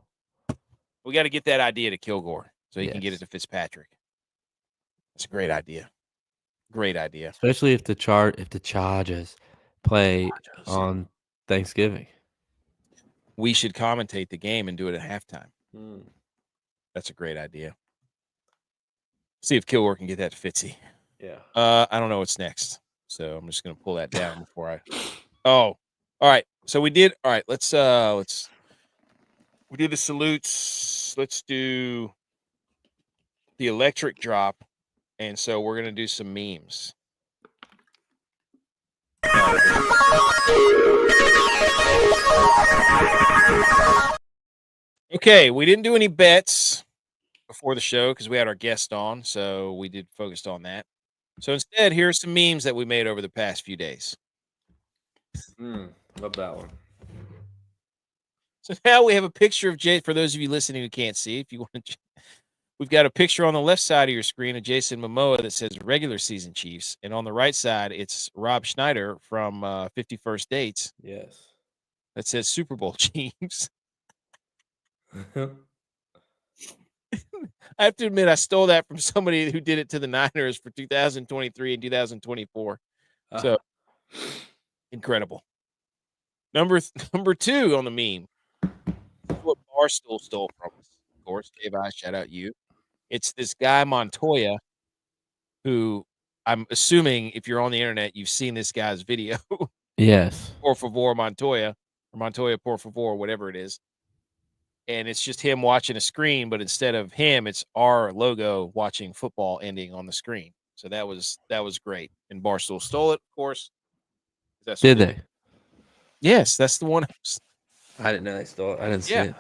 We got to get that idea to Kilgore so he can get it Yes. to Fitzpatrick. That's a great idea. Great idea. Especially if the Chargers play on Thanksgiving. We should commentate the game and do it at halftime. That's a great idea. See if Kilgore can get that to Fitzy. Yeah. I don't know what's next, so I'm just gonna pull that down before I. Oh, all right. So we did. All right. Let's. We did the salutes. Let's do the electric drop, and so we're gonna do some memes. Okay, we didn't do any bets before the show because we had our guest on, so we did focused on that. So instead, here are some memes that we made over the past few days. Love that one. So now we have a picture of Jay. For those of you listening who can't see, if you want to, we've got a picture on the left side of your screen of Jason Momoa that says regular season Chiefs, and on the right side it's Rob Schneider from 51st Dates. Yes. That says Super Bowl Chiefs. I have to admit, I stole that from somebody who did it to the Niners for 2023 and 2024. So incredible. Number 2 on the meme. What Barstool stole from us. Of course, Dave, I shout out you. It's this guy Montoya, who I'm assuming if you're on the internet, you've seen this guy's video. Yes. Por favor, Montoya, or Montoya, por favor, whatever it is. And it's just him watching a screen, but instead of him, it's our logo watching football ending on the screen. So that was great. And Barstool stole it, of course. Did they? Yes, that's the one. I didn't know they stole it. I didn't see it.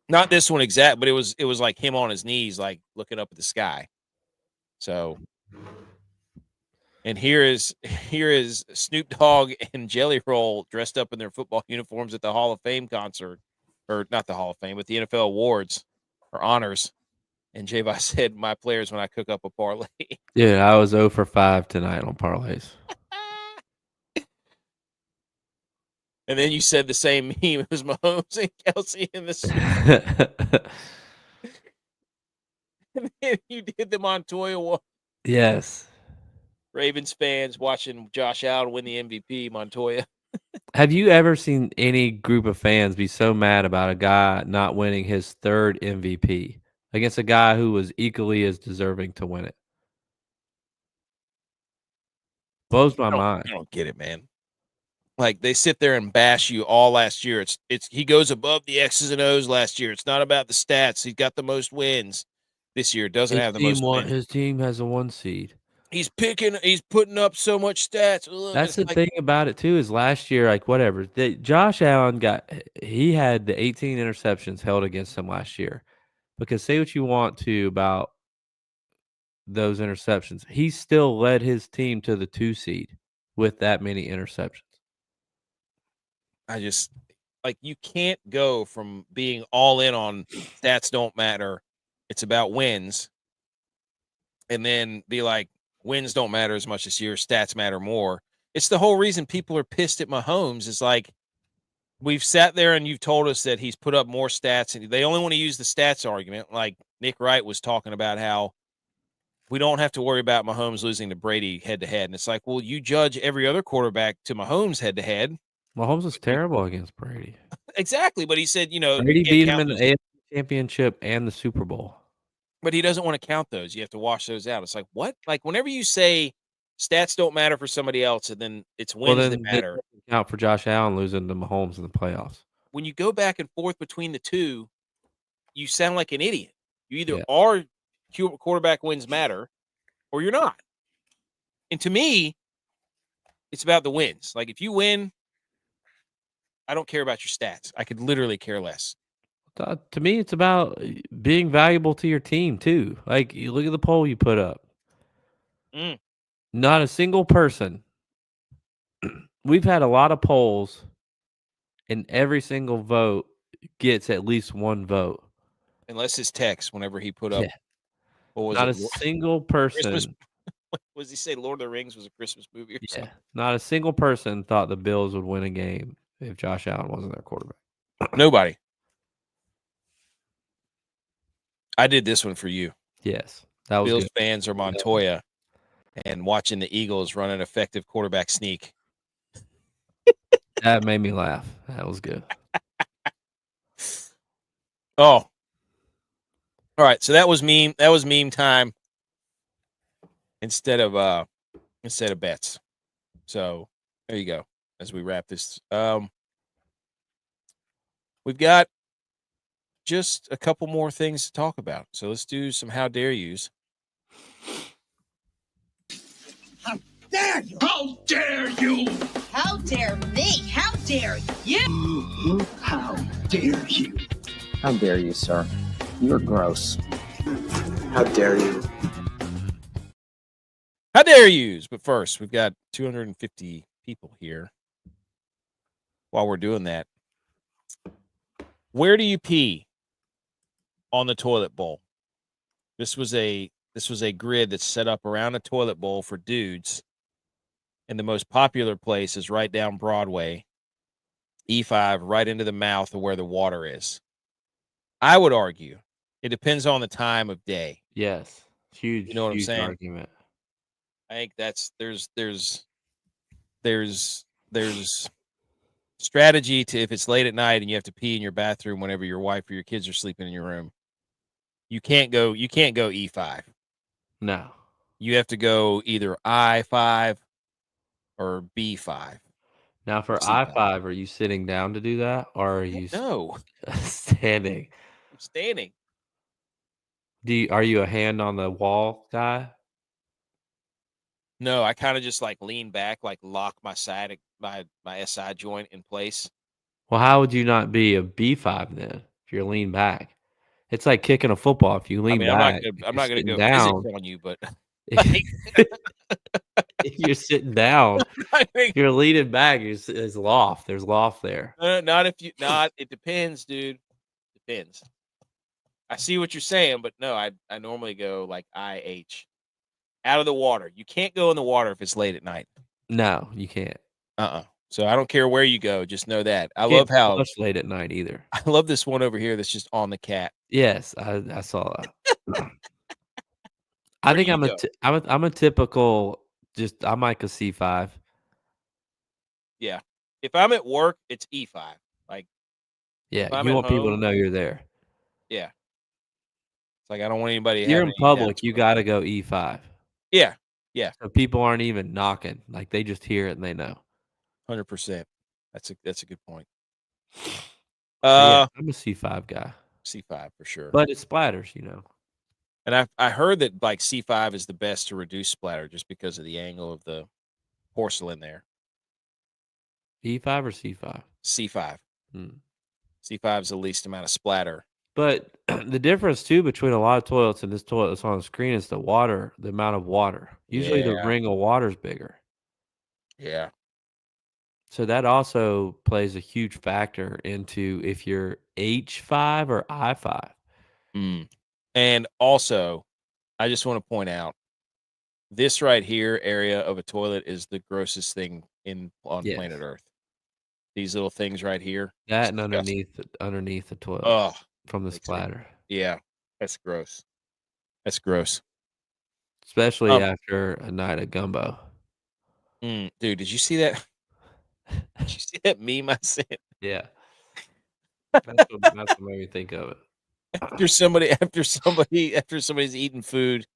Not this one exact, but it was like him on his knees, like looking up at the sky. So, and here is Snoop Dogg and Jelly Roll dressed up in their football uniforms at the Hall of Fame concert. Or not the Hall of Fame, but the NFL awards or honors. And J-Vi said, my players when I cook up a parlay. Dude, I was 0 for 5 tonight on parlays. And then you said the same meme. It was Mahomes and Kelsey in the Super And then you did the Montoya one. Yes. Ravens fans watching Josh Allen win the MVP, Montoya. Have you ever seen any group of fans be so mad about a guy not winning his 3rd MVP against a guy who was equally as deserving to win it? Blows my mind. I don't get it, man. Like they sit there and bash you all last year. It's he goes above the X's and O's last year. It's not about the stats. He's got the most wins this year. Doesn't have the most wins. His team has a 1 seed. He's putting up so much stats. Ugh, that's the thing about it too, is last year, like whatever. Josh Allen he had the 18 interceptions held against him last year. Because say what you want to about those interceptions, he still led his team to the 2 seed with that many interceptions. I just you can't go from being all in on stats don't matter. It's about wins. And then be like, wins don't matter as much this year. Stats matter more. It's the whole reason people are pissed at Mahomes. Is like, we've sat there and you've told us that he's put up more stats, and they only want to use the stats argument. Like Nick Wright was talking about how we don't have to worry about Mahomes losing to Brady head to head. And it's like, well, you judge every other quarterback to Mahomes head to head. Mahomes was terrible against Brady. Exactly. But he said, Brady beat him in the AFC Championship and the Super Bowl. But he doesn't want to count those. You have to wash those out. It's like, what? Like, whenever you say stats don't matter for somebody else, and then it's wins that matter. Count for Josh Allen losing to Mahomes in the playoffs. When you go back and forth between the two, you sound like an idiot. You either are quarterback wins matter, or you're not. And to me, it's about the wins. Like, if you win, I don't care about your stats. I could literally care less. To me, it's about being valuable to your team, too. Like, you look at the poll you put up. Not a single person. We've had a lot of polls, and every single vote gets at least 1 vote. Unless it's text whenever he put up. Yeah. What was not a single person. What does he say? Lord of the Rings was a Christmas movie or something? Not a single person thought the Bills would win a game if Josh Allen wasn't their quarterback. Nobody. I did this one for you. Yes, that was Bills good. fans are Montoya, and watching the Eagles run an effective quarterback sneak. That made me laugh. That was good. Oh, all right. So that was meme. That was meme time instead of bets. So there you go. As we wrap this, we've got just a couple more things to talk about. So let's do some how dare yous. How dare you? How dare you? How dare me? How dare you? How dare you? How dare you, sir? You're gross. How dare you? How dare yous? But first, we've got 250 people here. While we're doing that, where do you pee on the toilet bowl? This was a grid that's set up around a toilet bowl for dudes. And the most popular place is right down Broadway, E5, right into the mouth of where the water is. I would argue it depends on the time of day. Yes, huge. You know what I'm saying? Argument. I think that's there's strategy to if it's late at night and you have to pee in your bathroom whenever your wife or your kids are sleeping in your room. You can't go E5. No. You have to go either I5 or B5. Now for C5. I5, are you sitting down to do that, or are you No, standing? I'm standing. Are you a hand on the wall guy? No, I kind of just like lean back, like lock my side, my SI joint in place. Well, how would you not be a B5 then if you're lean back? It's like kicking a football. If you lean back, I'm not gonna go down physics on you, but if you're sitting down, you're leaning back. There's loft. There's loft there. Not if you not. It depends, dude. Depends. I see what you're saying, but no, I normally go like IH out of the water. You can't go in the water if it's late at night. No, you can't. So I don't care where you go. Just know that. I Can't love how flush late at night either. I love this one over here that's just on the cat. Yes, I saw that. I think I'm a typical. I'm like a C5. Yeah. If I'm at work, it's E5. Like, yeah, you want people to know you're there. Yeah. It's like I don't want anybody. You're in public. You got to go E5. Yeah. Yeah. So people aren't even knocking. Like they just hear it and they know. 100%. That's a good point. Yeah, I'm a C5 guy. C5 for sure. But it splatters, you know. And I heard that like C5 is the best to reduce splatter just because of the angle of the porcelain there. E5 or C5? C5. C5 is the least amount of splatter. But the difference too between a lot of toilets and this toilet that's on the screen is the water, the amount of water. Usually the ring of water is bigger. Yeah. So that also plays a huge factor into if you're H5 or I5. And also, I just want to point out this right here area of a toilet is the grossest thing on planet Earth. These little things right here. That and underneath the toilet from the splatter. Yeah, that's gross. That's gross. Especially after a night of gumbo. Dude, did you see that? Did you see that meme I sent? Yeah. That's what made me think of it. After somebody's eating food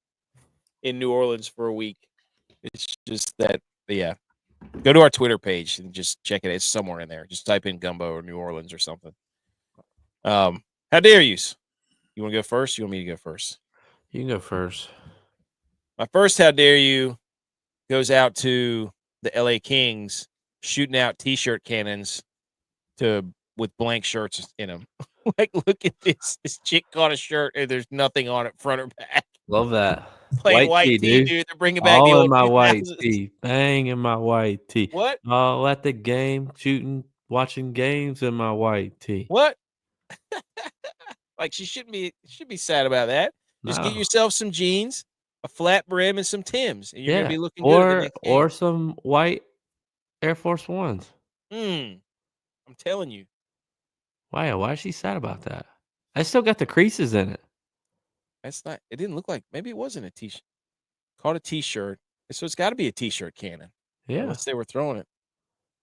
in New Orleans for a week. It's just that, yeah. Go to our Twitter page and just check it. It's somewhere in there. Just type in gumbo or New Orleans or something. How dare you? You want to go first? You want me to go first? You can go first. My first how dare you goes out to the LA Kings shooting out t-shirt cannons with blank shirts in them. Like, look at this. This chick caught a shirt and there's nothing on it, front or back. Love that. Plain white tee, dude. They're bringing back all the old in my 2000s. white tee. Bang in my white tee. What? All at the game, watching games in my white tee. What? Like, she shouldn't be sad about that. Just get yourself some jeans, a flat brim, and some Timbs, and you're gonna be looking good at the next game. Or some white Air Force Ones. I'm telling you. Why is she sad about that? I still got the creases in it. That's not. It didn't look like. Maybe it wasn't a t-shirt. Called a t-shirt. So it's got to be a t-shirt cannon. Yeah. Unless they were throwing it.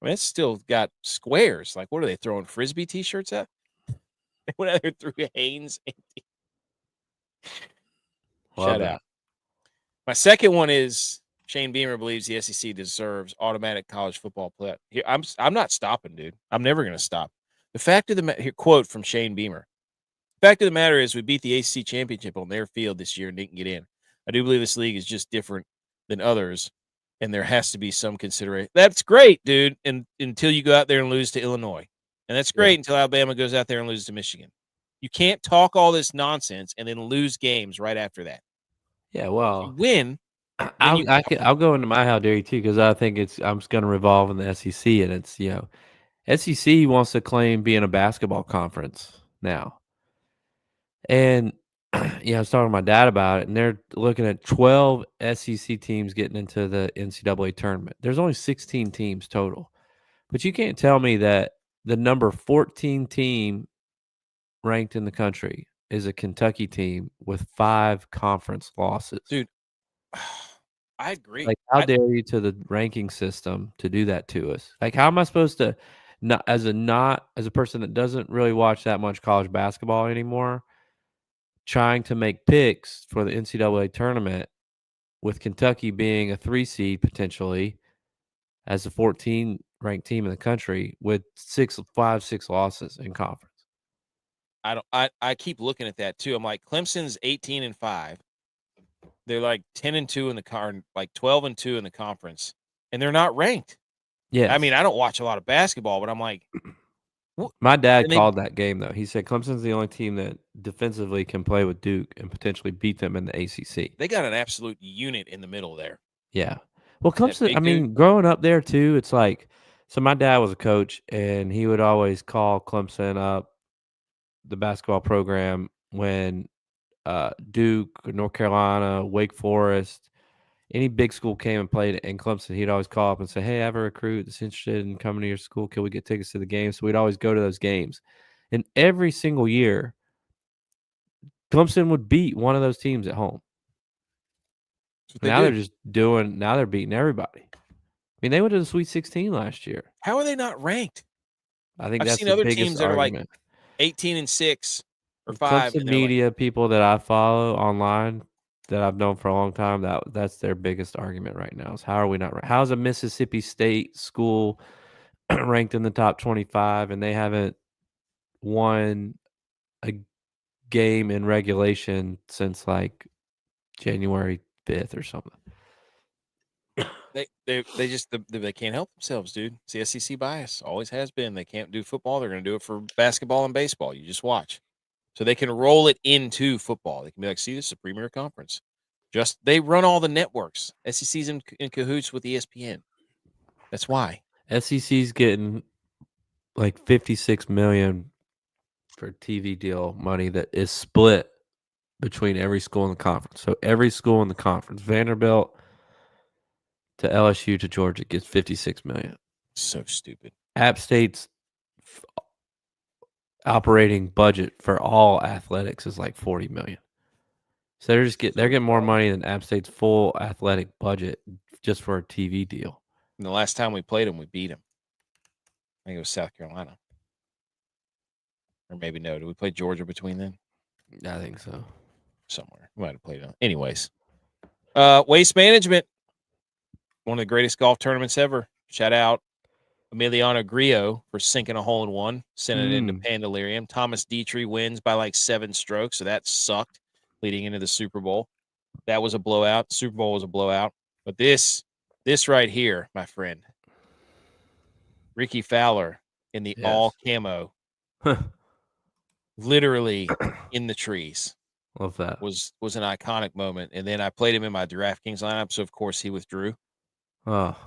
I mean, it's still got squares. Like, what are they throwing frisbee t-shirts at? They went out there threw Hanes. Shout out. My second one is Shane Beamer believes the SEC deserves automatic college football play. Here, I'm not stopping, dude. I'm never going to stop. The fact of the matter, here, quote from Shane Beamer. The fact of the matter is we beat the ACC championship on their field this year and didn't get in. I do believe this league is just different than others, and there has to be some consideration. That's great, dude, until you go out there and lose to Illinois. And that's great until Alabama goes out there and loses to Michigan. You can't talk all this nonsense and then lose games right after that. Yeah, well, you win. I'll go into my how dare you too, because I think I'm just going to revolve in the SEC, and it's SEC wants to claim being a basketball conference now, and I was talking to my dad about it, and they're looking at 12 SEC teams getting into the NCAA tournament. There's only 16 teams total, but you can't tell me that the number 14 team ranked in the country is a Kentucky team with 5 conference losses. Dude, I agree. Like, how dare you to the ranking system to do that to us? Like, how am I supposed to, as a person that doesn't really watch that much college basketball anymore, trying to make picks for the NCAA tournament with Kentucky being a 3 seed potentially as a 14 ranked team in the country with 6 losses in conference? I keep looking at that too. I'm like, Clemson's 18-5. They're like 10-2 in the like 12-2 in the conference, and they're not ranked. Yeah, I mean, I don't watch a lot of basketball, but I'm like, my dad called that game though. He said Clemson's the only team that defensively can play with Duke and potentially beat them in the ACC. They got an absolute unit in the middle there. Yeah. Well, Clemson, I mean, growing up there too, it's like, so my dad was a coach, and he would always call Clemson up, the basketball program, when Duke, North Carolina, Wake Forest, any big school came and played in Clemson, he'd always call up and say, hey, I have a recruit that's interested in coming to your school. Can we get tickets to the game? So we'd always go to those games. And every single year, Clemson would beat one of those teams at home. Now they're beating everybody. I mean, they went to the Sweet 16 last year. How are they not ranked? I think I've that's seen the other biggest teams that argument. are like 18-6 or 5. Clemson media people that I follow online that I've known for a long time, that's their biggest argument right now is how are we not ranked? How is a Mississippi State school ranked in the top 25 and they haven't won a game in regulation since like January 5th or something? They can't help themselves, dude. It's the SEC bias. Always has been. They can't do football. They're going to do it for basketball and baseball. You just watch. So they can roll it into football. They can be like, see, this is a premier conference. They run all the networks. SEC's in cahoots with ESPN. That's why. SEC's getting like $56 million for TV deal money that is split between every school in the conference. So every school in the conference, Vanderbilt to LSU to Georgia, gets $56 million. So stupid. App State's operating budget for all athletics is like $40 million. So they're getting more money than App State's full athletic budget just for a TV deal. And the last time we played them, we beat them. I think it was South Carolina. Or maybe no. Did we play Georgia between then? I think so. Somewhere. We might have played them. Anyways. Waste Management. One of the greatest golf tournaments ever. Shout out Emiliano Grillo for sinking a hole-in-one, sending it into Pandalarium. Thomas Dietrich wins by like 7 strokes, so that sucked leading into the Super Bowl. That was a blowout. Super Bowl was a blowout. But this right here, my friend, Ricky Fowler in the all camo, literally in the trees. Love that. Was an iconic moment. And then I played him in my DraftKings lineup, so of course he withdrew. Oh.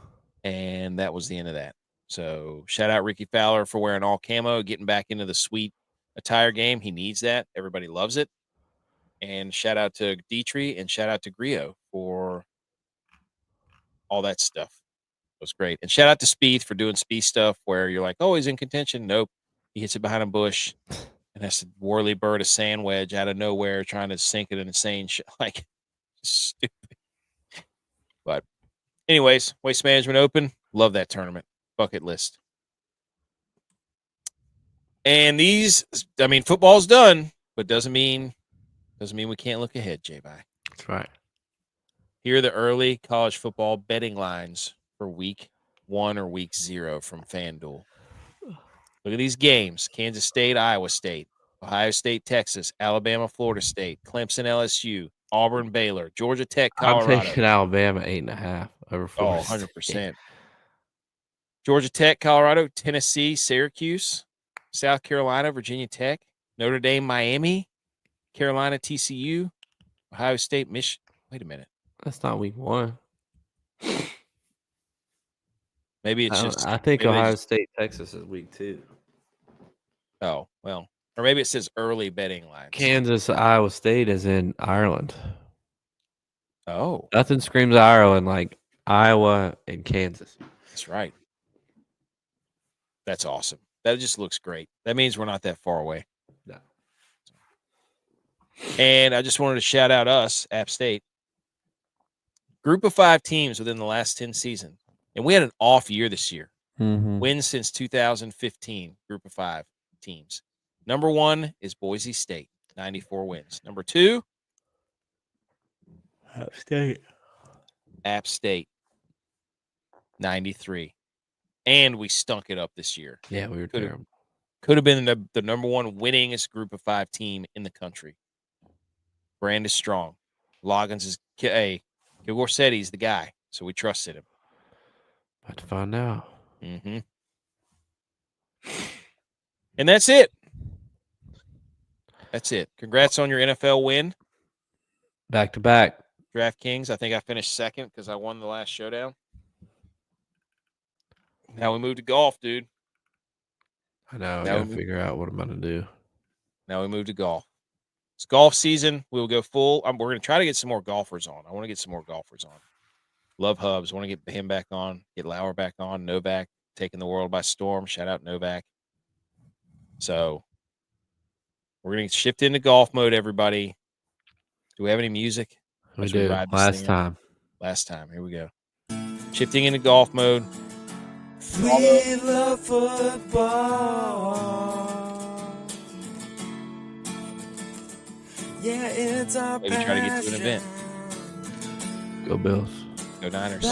And that was the end of that. So shout out Ricky Fowler for wearing all camo, getting back into the sweet attire game. He needs that. Everybody loves it. And shout out to Dietrich and shout out to Grillo for all that stuff. It was great. And shout out to Spieth for doing Spieth stuff where you're like, oh, he's in contention. Nope. He hits it behind a bush and And that's a whirly bird, a sand wedge out of nowhere, trying to sink it in the same like stupid. But anyways, Waste Management Open, love that tournament. Bucket list. And these, I mean, football's done, but doesn't mean we can't look ahead, J-Bye. That's right. Here are the early college football betting lines for week 1 or week 0 from FanDuel. Look at these games: Kansas State, Iowa State, Ohio State, Texas, Alabama, Florida State, Clemson, LSU, Auburn, Baylor, Georgia Tech, Colorado. I'm taking Alabama 8.5 over Florida. 100%. Georgia Tech, Colorado, Tennessee, Syracuse, South Carolina, Virginia Tech, Notre Dame, Miami, Carolina, TCU, Ohio State, Michigan. Wait a minute. That's not week 1. Maybe it's just. I think Ohio State, Texas is week 2. Oh, well. Or maybe it says early betting lines. Kansas, Iowa State is in Ireland. Oh. Nothing screams Ireland like Iowa and Kansas. That's right. That's awesome. That just looks great. That means we're not that far away. No. And I just wanted to shout out us, App State. Group of 5 teams within the last 10 seasons. And we had an off year this year. Mm-hmm. Wins since 2015, group of 5 teams. Number 1 is Boise State, 94 wins. Number 2, App State, 93. And we stunk it up this year. Yeah, we were terrible. Could have been the number 1 winningest group of 5 team in the country. Brand is strong. Loggins is Gorsetti's the guy, so we trusted him. About to find out. Mm-hmm. And that's it. That's it. Congrats on your NFL win. Back to back. DraftKings. I think I finished second because I won the last showdown. Now we move to golf, dude. I know. I got to figure out what I'm going to do. Now we move to golf. It's golf season. We'll go full. We're going to try to get some more golfers on. I want to get some more golfers on. Love Hubs. Want to get him back on. Get Lauer back on. Novak taking the world by storm. Shout out Novak. So we're going to shift into golf mode, everybody. Do we have any music? We do. Last time. Here we go. Shifting into golf mode. We love football. Yeah, it's our Maybe try to get to an event. Go Bills. Go Niners.